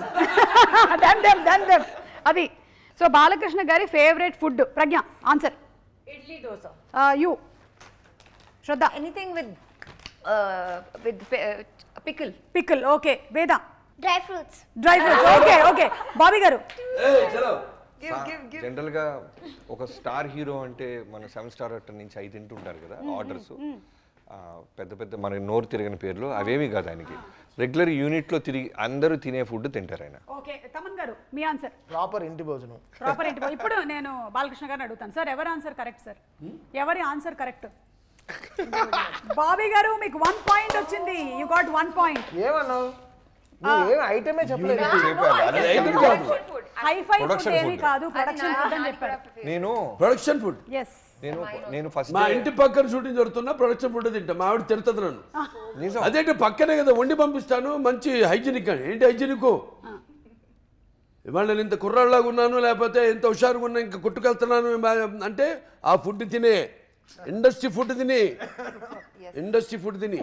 అది సో బాలకృష్ణ గారి favourite food. Pragya answer idli dosa. You Shraddha anything with pickle. Okay. Veda dry fruits. Okay. Bobby గారు జనరల్ గా ఒక స్టార్ హీరో అంటే మన 7 స్టార్ హోటల్ నుంచి 5 తింటుంటారు కదా ఆర్డర్స్, పెద్ద మన నోరు తిరగని పేర్లు అవేమి కాదు. ఆయనకి రెగ్యులర్ యూనిట్ లో తిరిగి అందరూ తినే ఫుడ్ తింటారు ఆయన. ఓకే. తమన్ గారు మీ ఆన్సర్ ప్రాపర్ ఇంటి భోజనం. ఇప్పుడు నేను బాలకృష్ణ గారిని అడుగుతాను సార్, ఎవరి ఆన్సర్ కరెక్ట్ సార్? ఎవరి ఆన్సర్ కరెక్ట్? బాబీ గారు మీకు 1 పాయింట్ వచ్చింది. You got 1 point. ఏమన్నావు? ఏం ఐటమే చెప్పలేదు. హైఫై ఫుడ్ ఏమీ కాదు, ప్రొడక్షన్ ఫుడ్ అని చెప్పారు. నేను ప్రొడక్షన్ ఫుడ్ నేను ఫస్ట్ మా ఇంటి పక్కన షూటింగ్ జరుగుతున్నా ప్రొడక్షన్ ఫుడ్ తింటా. మా ఆవిడ తిడుతుంది నన్ను. అదేంటి పక్కనే కదా వండి పంపిస్తాను, మంచి హైజీనిక్ అని. ఏంటి హైజీనిక్? ఇవాళ నేను ఇంత కుర్రాళ్ళలాగా ఉన్నాను, లేకపోతే ఎంత హుషారుగా ఉన్నా, ఇంకా కొట్టుకెళ్తున్నాను అంటే ఆ ఫుడ్ తినే, ఇండస్ట్రీ ఫుడ్ తిని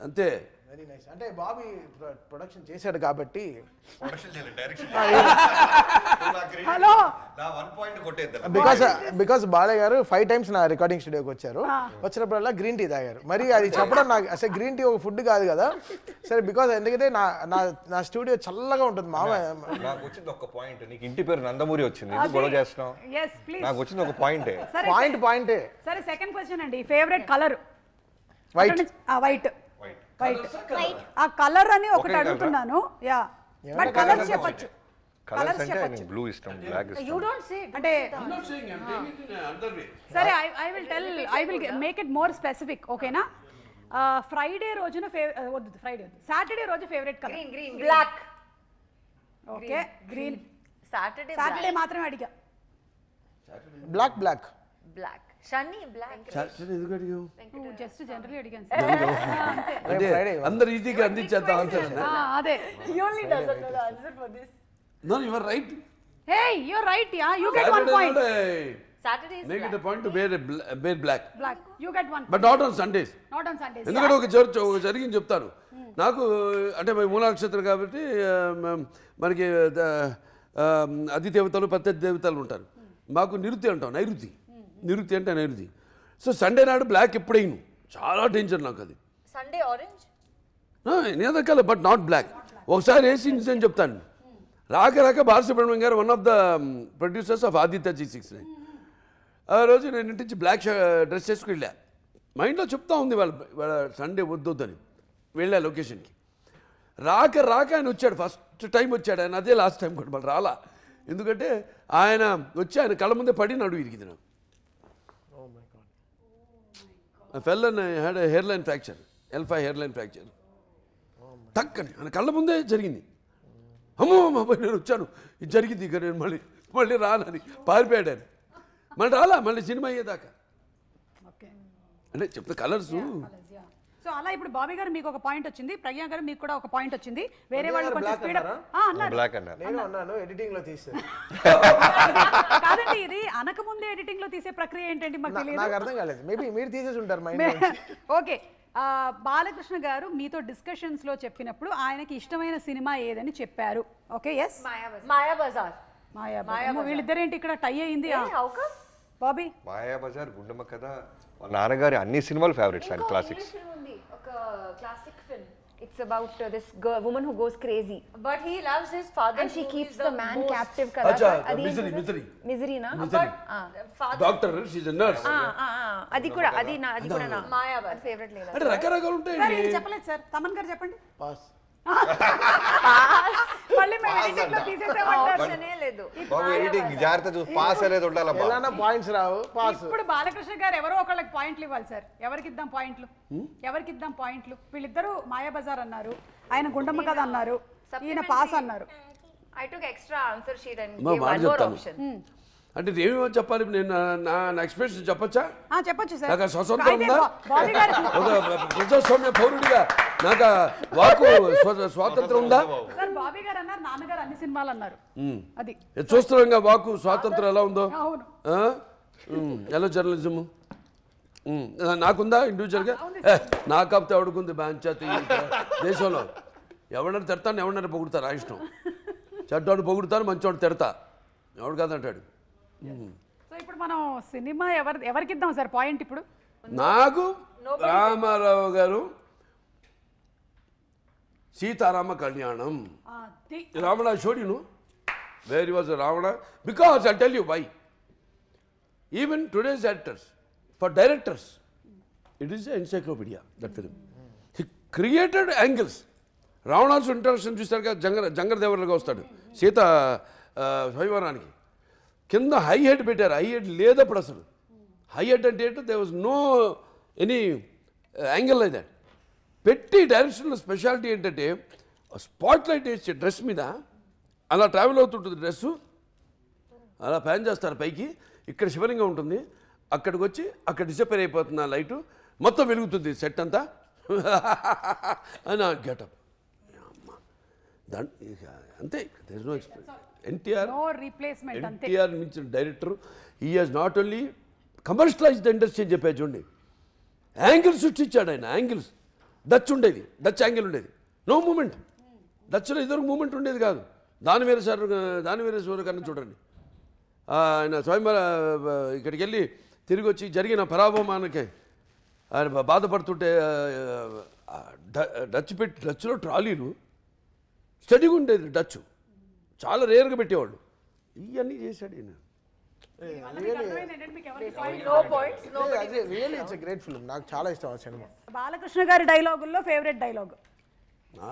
అంతే. Very nice. అంటే బాబీ ప్రొడక్షన్ చేశాడు కాబట్టి హలో బికాస్ బాలయ్య గారు 5 times నా రికార్డింగ్ స్టూడియోకి వచ్చారు. వచ్చినప్పుడల్లా గ్రీన్ టీ తాగారు. మరి అది చెప్పడం నాకు అసలు గ్రీన్ టీ ఒక ఫుడ్ కాదు కదా. సరే బికాస్ ఎందుకంటే నా స్టూడియో చల్లగా ఉంటుంది. నాకు వచ్చింది ఒక పాయింట్. నీకు ఇంటి పేరు నందమూరి వచ్చింది, గొడవ చేస్తున్నావు. నాకు వచ్చింది ఒక పాయింటే. సరే సెకండ్ క్వశ్చన్ అండి. Favourite colour? వైట్. ఆ కలర్ అని ఒకటి అడుగుతున్నాను. యా, బట్ కలర్స్ చెప్పొచ్చు. కలర్స్ అంటే బ్లూ ఇష్టం, బ్లాక్ ఇష్టం. యు డోంట్ సే అంటే సరే I will make it more specific. ఓకేనా? ఫ్రైడే రోజున సాటర్డే రోజు favourite colour? Black. Okay. Green. Saturday మాత్రమే అడిగా. బ్లాక్ షన్నీ బ్లాక్. ఎందుకు అడిగావు? జస్ట్ జనరల్లీ అడిగాను. అంటే అందరు ఈజీగా అందించేద్దాం ఆన్సర్. అదే. He only doesn't know the answer for this. No, you are right. Hey, you're right. Yeah, you get 1 point. Saturday is Make it a point to wear black. You get 1. But not on Sundays. ఎందుకంటే ఒక జరిగింది చెప్తాను. నాకు అంటే మూల నక్షత్రం కాబట్టి మనకి అతి దేవతలు ప్రత్యర్థ దేవతలు ఉంటారు. మాకు నిరుతి అంటాం, నైరుతి అంటే నైరుతి. సో సండే నాడు బ్లాక్ ఎప్పుడైనా చాలా టెన్షన్ నాకు. అది సండే ఆరెంజ్ నేనే కలర్ బట్ నాట్ బ్లాక్. ఒకసారి వేసి ఇన్సిడెంట్ చెప్తాను. రాక బాలసుబ్రహ్మణ్యం గారు one of the producers of Aditya G69. ఆ రోజు నేను ఇంటి నుంచి బ్లాక్ డ్రెస్ చేసుకు వెళ్ళా. మైండ్లో చెప్తా ఉంది వాళ్ళ సండే వద్దని. వెళ్ళా లొకేషన్కి. రాక ఆయన వచ్చాడు. ఫస్ట్ టైం వచ్చాడు ఆయన. అదే లాస్ట్ టైం కూడా మళ్ళీ రాలా. ఎందుకంటే ఆయన వచ్చి ఆయన కళ్ళ ముందే పడి నడువు ఇరిగింది నాకు. Fell and had hairline fracture, L5 hairline fracture. టక్కని ఆయన కళ్ళ ముందే జరిగింది. అమ్మో నేను వచ్చాను, ఇది జరిగింది, ఇక నేను మళ్ళీ రానని పారిపోయాడు. మళ్ళీ రాలా, మళ్ళీ సినిమా అయ్యేదాకా. అంటే చెప్తే కలర్స్ సో అలా ఇప్పుడు బాబీ గారు మీకు ఒక పాయింట్ వచ్చింది, ప్రజ్ఞా గారు మీకు కూడా ఒక పాయింట్ వచ్చింది. వేరే వాళ్ళు కొంచెం స్పీడ్ అన్నారు. బ్లాక్ అన్నారు. నేను అన్నాను ఎడిటింగ్ లో తీస్తే. కాదండి, ఇది అనకముందే ఎడిటింగ్ లో తీసే ప్రక్రియ ఏంటంటే మాకు తెలియదు. నాకు అర్థం కాలేదు. మేబీ మీరు తీసేసి ఉంటారు మైండ్. ఓకే, బాలకృష్ణ గారు మీతో డిస్కషన్స్ లో చెప్పినప్పుడు ఆయనకి ఇష్టమైన సినిమా ఏదని చెప్పారు. Okay, yes Mayabazar. మాయాబజార్. వీళ్ళిద్దరేంటి ఇక్కడ టై అయింది? How come? బాబీ, మాయాబజార్, గుండమ్మ కథ, వాళ్ళ నాన్నగారి అన్ని సినిమాలు ఫేవరెట్స్ అండ్ క్లాసిక్స్. ఒక classic film. It's about this girl, woman who goes crazy. But he loves his father. And she who keeps is the man captive kada. Acha, Adi misery. Misery na? Misery. Father. Doctor, she's a nurse. అది కూడా నా Mayabazar. Favourite లేదా. అంటే రకరకాలు ఉంటాయి. Sir ఇది చెప్పలేదు sir. Thaman గారు చెప్పండి. పాస్. మళ్ళీ మేము ఎడిటింగ్ లో తీసేసామంటారు. ఆప్షనే లేదు. బాబు ఎడిటింగ్ జాగ్రత్త చూసి పాస్ అనేది ఉండాలమ్మా. ఎలానా పాయింట్స్ రావు, పాస్. ఇప్పుడు బాలకృష్ణ గారు ఎవరో ఒకళ్ళకి పాయింట్లు ఇవ్వాలి సార్. ఎవరికి ఇద్దాం పాయింట్లు? వీళ్ళిద్దరూ మాయాబజార్ అన్నారు, ఆయన గుండమ్మ కథ అన్నారు, ఈయన పాస్ అన్నారు. I took extra answer sheet and మా gave మాట one more చెప్తాను. option. అంటే ఏమేమో చెప్పాలి, నేను నా ఎక్స్ప్రెషన్ చెప్పొచ్చా? చెప్పొచ్చు సార్. నాకు స్వతంత్రం అయితే ఉందా? బాబీ గారు ఒక ప్రజాస్వామ్య పౌరుడిగా నాకు వాకు స్వాతంత్రం ఉందా? సార్ బాబీ గారు అన్నారు, నాన్నగారు అన్ని సినిమాలు అన్నారు. అది చూస్తున్నాం వాకు స్వాతంత్రం ఎలా ఉందో. అవును. ఎలా జర్నలిజము నాకుందా ఇండివిజువల్గా? నా కాకపోతే ఎవడుకుంది పంచాయతీ దేశంలో? ఎవడన్నా తిడతాను, ఎవడన్నా పొగుడుతారు, ఆ ఇష్టం. చెడ్డవాడిని పొగుడుతాను, మంచివాడిని తిడతా, ఎవడు కాదంటాడు. సో ఇప్పుడు మనం సినిమా ఎవరికి ఇద్దాం సార్ పాయింట్? ఇప్పుడు నాకు రామారావు గారు సీతారామ కళ్యాణం. Ravana showed you, no? Where he was a Ravana? Because I'll tell you why. Even today's actors, for directors, it is an encyclopedia, that film. He created angles. Ravana's introduction చూసారుగా, జంగరదేవరలుగా వస్తాడు సీత స్వయంవరానికి. కింద high head పెట్టారు, high head లేదప్పుడు అసలు. High head అంటే ఏంటో they was no any angle like that. పెట్టి డైరెక్షన్లో స్పెషాలిటీ ఏంటంటే స్పాట్ లైట్ వేసి డ్రెస్ మీద అలా ట్రావెల్ అవుతుంటుంది డ్రెస్సు, అలా ప్యాన్ చేస్తారు పైకి, ఇక్కడ శివలింగం ఉంటుంది, అక్కడికి వచ్చి అక్కడ డిసపేర్ అయిపోతుంది ఆ లైటు, మొత్తం వెలుగుతుంది సెట్ అంతా అని ఆ గెటప్. అంతే, there is no expression. NTR మించిన director. He has not only commercialised industry అని చెప్పారు చూడండి, యాంగిల్స్ సృష్టించాడు ఆయన. యాంగిల్స్ డచ్ ఉండేది, డచ్ యాంగిల్ ఉండేది, నో మూమెంట్. డచ్లో ఇద్దరు మూమెంట్ ఉండేది కాదు. దానివేరే సూర్య కన్నా చూడండి, ఆయన స్వయంవర ఇక్కడికి వెళ్ళి తిరిగి వచ్చి జరిగిన పరాభవానికి ఆయన బాధపడుతుంటే డచ్లో ట్రాలీలు స్టడీగా ఉండేది, డచ్ చాలా రేర్గా పెట్టేవాళ్ళు. ఇవన్నీ చేశాడు ఈయన. Really it's a great film. నాకు చాలా ఇష్టం ఆ సినిమా. బాలకృష్ణ గారి డైలాగుల్లో ఫేవరెట్ డైలాగ్?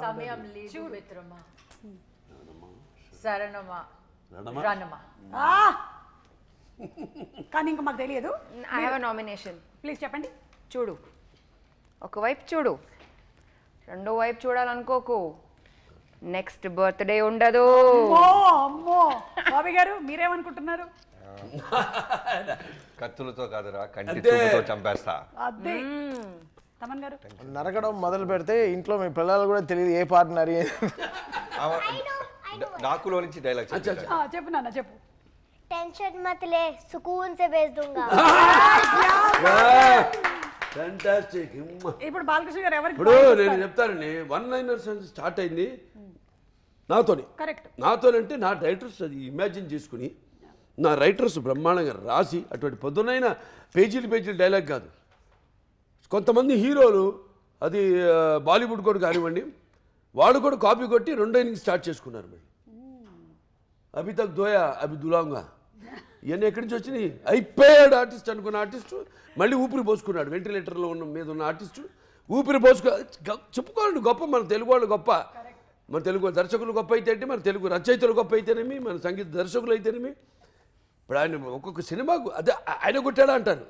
సమయం లేదు మిత్రమా, శరణమా, రణమా. కానీ ఇంకా మాకు తెలియదు. I have a nomination. Please చెప్పండి. చూడు, ఒకవైపు చూడు, రెండో వైపు చూడాలనుకోకు, నెక్స్ట్ బర్త్డే ఉండదు. అమ్మో బాబీ గారు మీరేమనుకుంటున్నారు? కత్తులతో కాదురా, కంటి చూపుతో చంపేస్తా. అదే తమన్ గారు నరకడం మొదలు పెడితే ఇంట్లో మీ పిల్లలు కూడా తెలియదు ఏ పార్ట్ నరి. డాకులో నుంచి డైలాగ్ చెప్పు నాన్న, చెప్పు. टेंशन मत ले, सुकून से भेज दूंगा. ఫ్యాంటాస్టిక్. ఇప్పుడు బాలకృష్ణ గారు ఎవరికి? ఇప్పుడు నేను చెప్తానండి, వన్ లైనర్స్ స్టార్ట్ అయింది నాతోని. కరెక్ట్. నాతోనంటే నా డైరెక్టర్స్ అది ఇమాజిన్ చేసుకుని, నా రైటర్స్ బ్రహ్మాండంగా రాసి, అటువంటి పొద్దునైన పేజీలు డైలాగ్ కాదు. కొంతమంది హీరోలు అది బాలీవుడ్ కూడా కానివ్వండి, వాళ్ళు కూడా కాపీ కొట్టి రెండో ఇన్నింగ్ స్టార్ట్ చేసుకున్నారు. మళ్ళీ అభి తక్ దోయా అభి దులాంగా, ఇవన్నీ ఎక్కడి నుంచి వచ్చినాయి? అయిపోయాడు ఆర్టిస్ట్ అనుకున్న ఆర్టిస్టు మళ్ళీ ఊపిరి పోసుకున్నాడు. వెంటిలేటర్లో ఉన్న మీద ఉన్న ఆర్టిస్టు ఊపిరి చెప్పుకోవాలండి, గొప్ప మన తెలుగు వాళ్ళు గొప్ప. మన తెలుగు దర్శకులు గొప్ప అయితే అంటే, మన తెలుగు రచయితలు గొప్ప అయితేనేమి, మన సంగీత దర్శకులు అయితేనేమి. ఇప్పుడు ఆయన ఒక్కొక్క సినిమాకు అదే ఆయన కొట్టాడా అంటారు.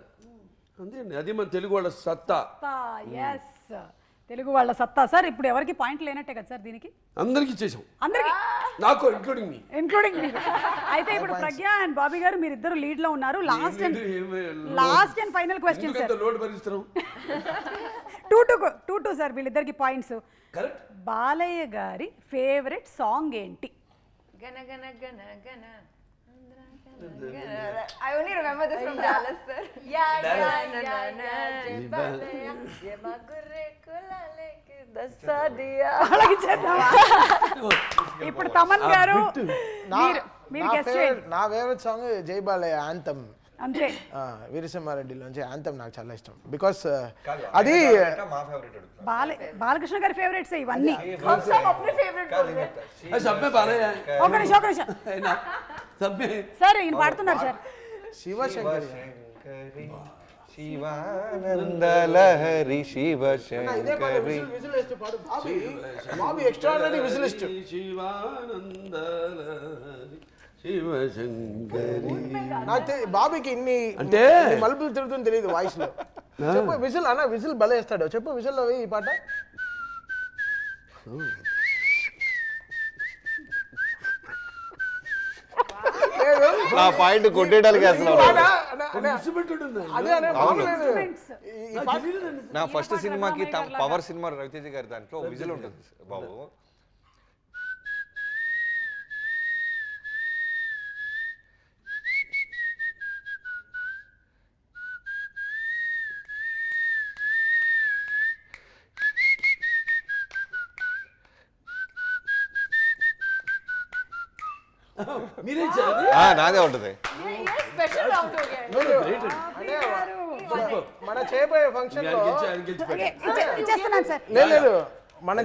అంతే, అది మన తెలుగు వాళ్ళ సత్తా. ఎస్, తెలుగు వాళ్ళ సత్తా. సార్ ఇప్పుడు ఎవరికి పాయింట్ లేనట్టే కదా సార్ దీనికి? అందరికీ చేసాం, అందరికి, నాకు ఇంక్లూడింగ్ మీ. అయితే ఇప్పుడు ప్రజ్ఞ అండ్ బాబీ గారు మీరిద్దరు లీడ్ లో ఉన్నారు. Last and final question sir. Load భరిస్తున్నాం. టూ సార్ వీళ్ళిద్దరికి points. Balayya garu favourite song ఏంటి? గన గన గన గన I only remember this from Dallas, sir. ఇప్పుడు తమన్ గారు మీరు గెస్ట్ చేయండి. నా ఫేవరెట్ సాంగ్ జై బాలయ్య యాంథమ్. అంతే. వీరసింహారెడ్డిలోంచి యాంథమ్ నాకు చాలా ఇష్టం. బికాస్ అది బాలకృష్ణ గారి ఫేవరెట్స్ ఇవన్నీ. సార్ ఈయన పాడుతున్నారు సార్. శివశంకరి శివానందలహరి శివశంకరి బాబీ ఎక్స్ట్రాఆర్డినరీ విజిలిస్ట్. శివశంకరి నాకు బాబీకి ఇన్ని అంటే మలుపులు తిరుగుతుంది తెలియదు వాయిస్ లో. చెప్పు విజిల్ అన్న, విజిల్ బలేస్తాడు. చెప్పు విజిల్ లో ఈ పాట. నా పాయింట్ కొట్టేయడానికి అసలు నా ఫస్ట్ సినిమాకి పవర్ సినిమా రవితేజ గారి దాంట్లో విజిల్ ఉంటుంది బాబు. నాదే ఉంటుంది. మన చేయబోయే ఫంక్షన్ లో మనం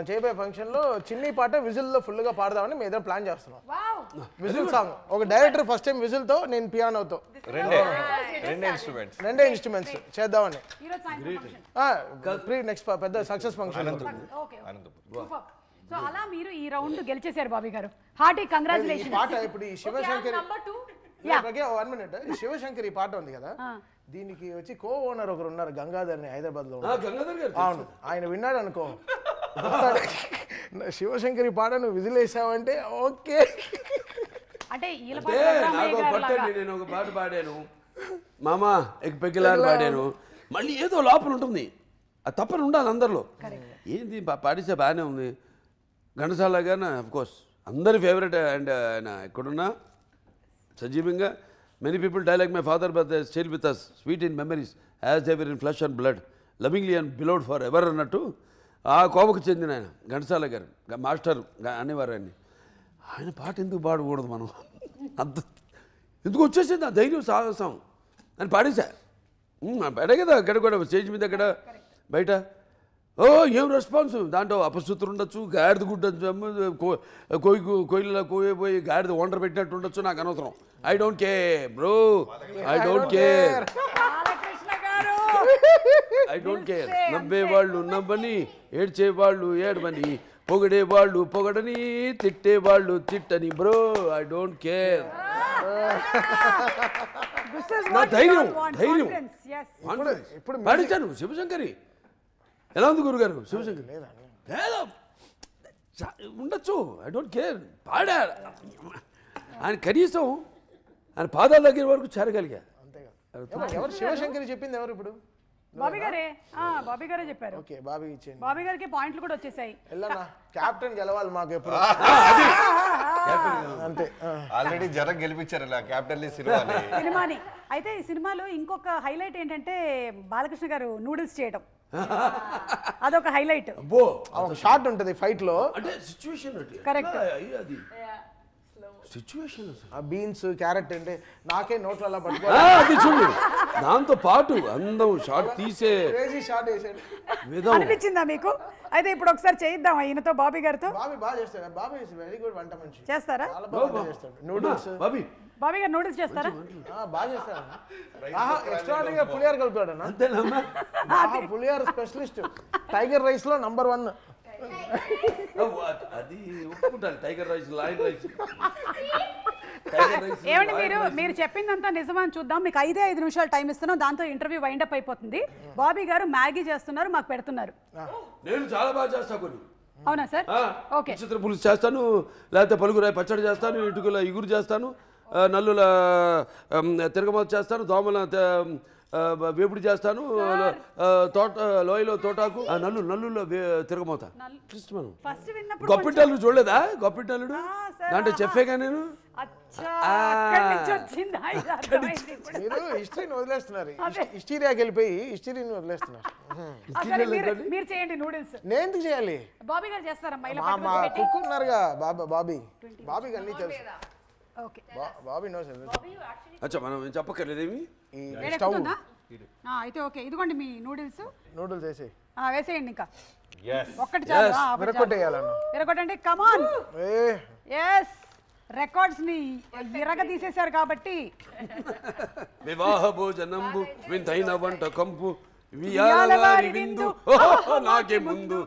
చేయబోయే ఫంక్షన్ లో చిన్ని పాట విజిల్ లో ఫుల్ గా పాడదామని మేము ఏదో ప్లాన్ చేస్తున్నాం. విజిల్ సాంగ్ ఒక డైరెక్టర్ ఫస్ట్ టైం విజిల్ తో, నేను పియానోతో రెండే ఇన్స్ట్రుమెంట్స్ చేద్దామని. నెక్స్ట్ పెద్ద సక్సెస్ ఫంక్షన్. సో అలా మీరు ఈ రౌండ్ గెలిచేశారు బాబీ గారు. Hearty congratulations. పాట ఇప్పుడు ఈ శివశంకరి 1 minute ఈ శివశంకరి పాట ఉంది కదా, దీనికి వచ్చి కో ఓనర్ ఒకరు ఉన్నారు గంగాధర్ ని హైదరాబాద్ లో. అవును, ఆయన విన్నాడు అనుకో, శివశంకరి పాట నువ్వు విజిల్ వేసావంటే ఓకే. అంటే నేను ఒక పాట పాడాను, మామా ఎగ్ పెగ్గిలాలు పాడాను, మళ్ళీ ఏదో లోపల ఉంటుంది, అది తప్పని ఉండాలి అందరిలో. ఏంది పాడిస్తే బాగానే ఉంది. ఘంటసాల గారు అఫ్కోర్స్ అందరి ఫేవరెట్. అండ్ ఆయన ఎక్కడున్నా సజీవంగా many people dialogue my father but they still with us sweet in memories as ever in flesh and blood lovingly and beloved for ever అన్నట్టు ఆ కోవకు చెందిన ఆయన ఘంటసాల గారు మాస్టర్ అనేవారు ఆయన్ని. ఆయన పాట ఎందుకు పాడకూడదు మనం? అంత ఎందుకు వచ్చేసింది ఆ ధైర్యం సాహసం అని పాడేశా. పాడే కదా అక్కడ కూడా స్టేజ్ మీద అక్కడ బయట. ఓ ఏం రెస్పాన్స్, దాంట్లో అపశృతులు ఉండొచ్చు, గాడిద గుడ్డ కోయిలలో కోయపోయి గాడిద వండర్ పెట్టినట్టు ఉండొచ్చు, నాకు అనవసరం. I don't care bro, I don't care, I don't care. నవ్వేవాళ్ళు నవ్వని, ఏడ్చేవాళ్ళు ఏడవని, పొగడేవాళ్ళు పొగడని, తిట్టేవాళ్ళు తిట్టని బ్రో, ఐ డోంట్ కేర్. నా ధైర్యం ఇప్పుడు పాడించాను శివశంకరి. ఎలా ఉంది గురుగారు శివశంకర్? లేదా ఉండొచ్చు, ఐ డోంట్ కేర్. పాడా ఆయన కనీసం ఆయన పాదాల దగ్గర వరకు చేరగలిగా. ఎవరు శివశంకరి చెప్పింది ఎవరు ఇప్పుడు? బాబీ గారే. బాబీ గారే చెప్పారు. ఓకే, బాబీ ఇచ్చేయండి. బాబీ గారికి పాయింట్లు కూడా వచ్చేసాయి. ఎల్లన్నా కెప్టెన్ గెలవాలి మాకు ఎప్పుడు. అంతే, ఆల్రెడీ జనం గెలిపించారు కెప్టెన్ సినిమాని. అయితే ఈ సినిమాలో ఇంకొక హైలైట్ ఏంటంటే బాలకృష్ణ గారు నూడిల్స్ చేయడం, అదొక హైలైట్. షార్ట్ ఉంటుంది ఫైట్ లో. అంటే సిచ్యువేషన్ కరెక్ట్. అది సిచ్యువేషన్. ఆ బీన్స్ క్యారెట్ అంటే నాకే నోట్లో అలా పట్టుకోవాలి చూడు, దాంతో పాటు అందం షార్ట్ తీసే షార్ట్ వేసాడు అనిపించిందా మీకు? అయితే ఇప్పుడు ఒకసారి చేయిద్దాం ఈయనతో, బాబీ గారితో. బాబీ బాగా చేస్తాడు. బాబీ ఇస్ వెరీ గుడ్ వంట మనిషి. చేస్తారా? చాలా బాగా చేస్తాడు నూడిల్స్. బాబీ గారు నూడిల్స్ చేస్తారా? బాగా చేస్తాడు. ఎక్స్ట్రాడినరీగా పులిహార కలుపుతాడు అన్న. పులిహార స్పెషలిస్ట్. టైగర్ రైస్ లో నంబర్ 1. అది ఒప్పుకుంటాను. Tiger rice, lion rice. ఏమండి మీరు చెప్పిందంతా నిజమని చూద్దాం. మీకు 5 నిమిషాలు టైం ఇస్తున్నాం, దాంతో ఇంటర్వ్యూ వైండ్ అప్ అయిపోతుంది. బాబీ గారు మ్యాగీ చేస్తున్నారు, మాకు పెడుతున్నారు. నేను చాలా బాగా చేస్తాను కొన్ని. అవునా సార్? ఓకే. చిత్ర పులుసు చేస్తాను, లేకపోతే పలుగురాయి పచ్చడి చేస్తాను, ఇటుకల ఇగురు చేస్తాను, నల్లుల తిరగమత చేస్తాను, దోమల వేపుడు చేస్తాను, తోట లోయలో తోటాకు, నల్లులో తిరగమోతా. మనం ఫస్ట్ విన్నప్పుడు గొప్పిటల్లుడు చూడలేదా? గొప్పిటల్లుడు దాంట్లో చెప్పేగా నేను. మీరు హిస్టరీని వదిలేస్తున్నారు, హిస్టీరియాకి వెళ్ళిపోయి హిస్టరీని వదిలేస్తున్నారు. మీరు చేయండి నూడిల్స్. నేను ఎందుకు చేయాలి? బాబీ గారు చేస్తారమ్మా. మా కుక్ ఉన్నారుగా బాబీ అన్నీ తెలుసు. Okay Bobby knows. అచ్చా మనం చెప్పక్కర్లేదేమి. స్టవ్ అయితే ఓకే, ఇదిగోండి మీ నూడిల్స్ వేసి వేసేయండి. ఇంకా ఒక్కటి చాలు. విరగొట్టేయాలన్న, విరగొట్టండి. కమాన్. ఎస్, రికార్డ్స్ ని విరగ తీసేశారు కాబట్టి. వివాహ భోజనంబు వింతైన వంట కంపు వియాలవారి విందు నాకే ముందు.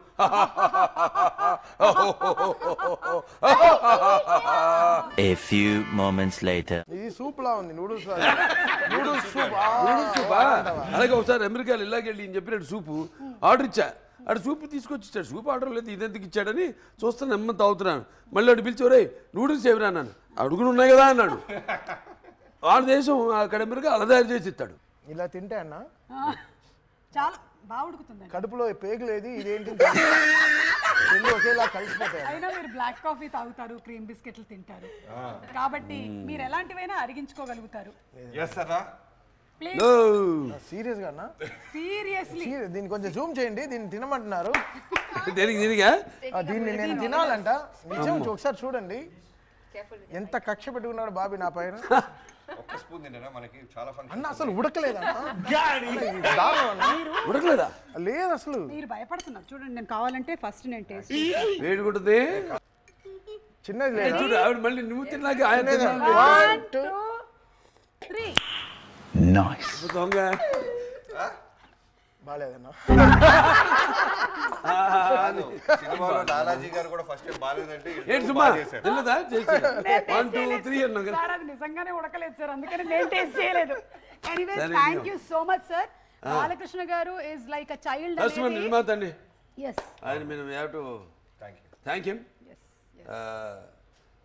A few moments later. ఇది సూప్ లా ఉంది. Noodles soup. అలాగే ఒకసారి అమెరికాలో ఇలాగెళ్ళి ఈయన చెప్పినట్టు సూపు ఆర్డర్ ఇచ్చా. అటు సూపు తీసుకొచ్చి ఇచ్చాడు. సూప్ ఆర్డర్ లేదు, ఇదెందుకు ఇచ్చాడని చూస్తాను, నెమ్మది తాగుతున్నాను. మళ్ళీ అటు పిలిచేవరే నూడిల్స్ ఎవరా అన్నాను. అడుగులు ఉన్నాయి కదా అన్నాడు. వాళ్ళ దేశం అక్కడ అమెరికా అలా తయారు చేసి ఇస్తాడు. ఇలా తింటే అన్న చాలా బాగా ఉడుకుతుంది. కడుపులో పేగులేదు, ఇదేంటి ఒకేలా కలిసిపోతాయి. అయినా మీరు బ్లాక్ కాఫీ తాగుతారు, క్రీమ్ బిస్కెట్లు తింటారు కాబట్టి మీరు ఎలాంటివైనా అరిగించుకోగలుగుతారు. సీరియస్ గా అన్న, సీరియస్లీ దీన్ని కొంచెం జూమ్ చేయండి. దీన్ని తినమంటున్నారు. దీనిగా దీన్ని నేను తినాలంట. నిజం, ఒకసారి చూడండి ఎంత కక్ష పెట్టుకున్నాడు బాబీ నా పైన. అన్న అసలు ఉడకలేదన్నా, ఉడకలేదా? లేదు అసలు. మీరు భయపడుతున్నారు చూడండి. నేను కావాలంటే ఫస్ట్ నేను టేస్ట్. వేడుకుంటుంది చిన్నది లేదు. చూడు ఆవిడ మళ్ళీ నువ్వు తిన్నాక ఆయన 1 2 3. Nice. బాలేదన్నా. సినిమాలో లాలాజీ గారు కూడా ఫస్ట్ టైం బాలేదంటే ఏంటి సుమా తిన్నదా? చేసి 1 2 3 అన్నాం కదా. సార్ అది నిజంగానే ఉడకలేదు సార్, అందుకని నేను టేస్ట్ చేయలేదు. Anyways thank you so much sir. Balakrishna గారు ఇస్ లైక్ అ చైల్డ్. నిర్మాత అండి. yes ఆయన మేము హ్యావ్ టు థ్యాంక్ హిమ్.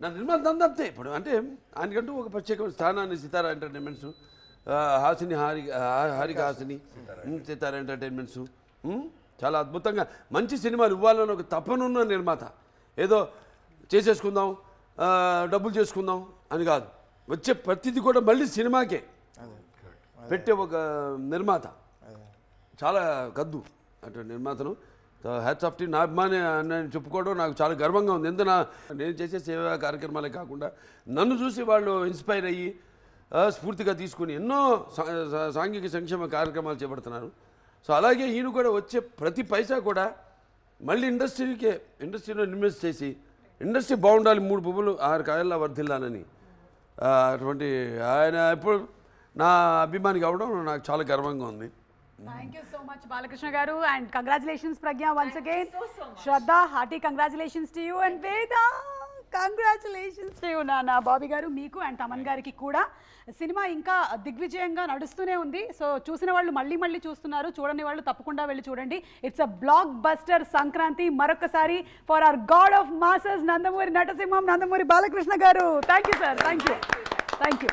నా నిర్మాత అంతే. ఇప్పుడు అంటే ఆయనకంటూ ఒక ప్రత్యేకమైన స్థానాన్ని సితారా ఎంటర్టైన్మెంట్స్, హాసిని హారిక హాసిని, సితారా ఎంటర్టైన్మెంట్స్ చాలా అద్భుతంగా మంచి సినిమాలు ఇవ్వాలని ఒక తపనున్న నిర్మాత. ఏదో చేసేసుకుందాం, డబ్బులు చేసుకుందాం అని కాదు, వచ్చే ప్రతిదీ కూడా మళ్ళీ సినిమాకే పెట్టే ఒక నిర్మాత. చాలా కద్దు అటు నిర్మాతను. Hats off tea. నా అభిమాని అని చెప్పుకోవడం నాకు చాలా గర్వంగా ఉంది. ఎందుకు నేను చేసే సేవా కార్యక్రమాలే కాకుండా నన్ను చూసి వాళ్ళు ఇన్స్పైర్ అయ్యి స్ఫూర్తిగా తీసుకుని ఎన్నో సాంఘిక సంక్షేమ కార్యక్రమాలు చేపడుతున్నారు. సో అలాగే ఈయన కూడా వచ్చే ప్రతి పైసా కూడా మళ్ళీ ఇండస్ట్రీలో ఇన్వెస్ట్ చేసి ఇండస్ట్రీ బాగుండాలి, 3 పువ్వులు 6 కాయల్లా వర్ధిల్లాలని. అటువంటి ఆయన ఇప్పుడు నా అభిమాని కావడం నాకు చాలా గర్వంగా ఉంది. Thank you so much Balakrishna garu, and congratulations Pragya once again. Shraddha, hearty congratulations to you, and Veda, congratulations to you Nana. Bobby garu meeku and Taman gariki kuda cinema ఇంకా దిగ్విజయంగా నడుస్తూనే ఉంది. సో చూసిన వాళ్ళు మళ్ళీ చూస్తున్నారు, చూడని వాళ్ళు తప్పకుండా వెళ్ళి చూడండి. It's a blockbuster Sankranti. మరొకసారి for our god of masses Nandamuri నటసింహం, Nandamuri Balakrishna garu. Thank you sir. Thank you.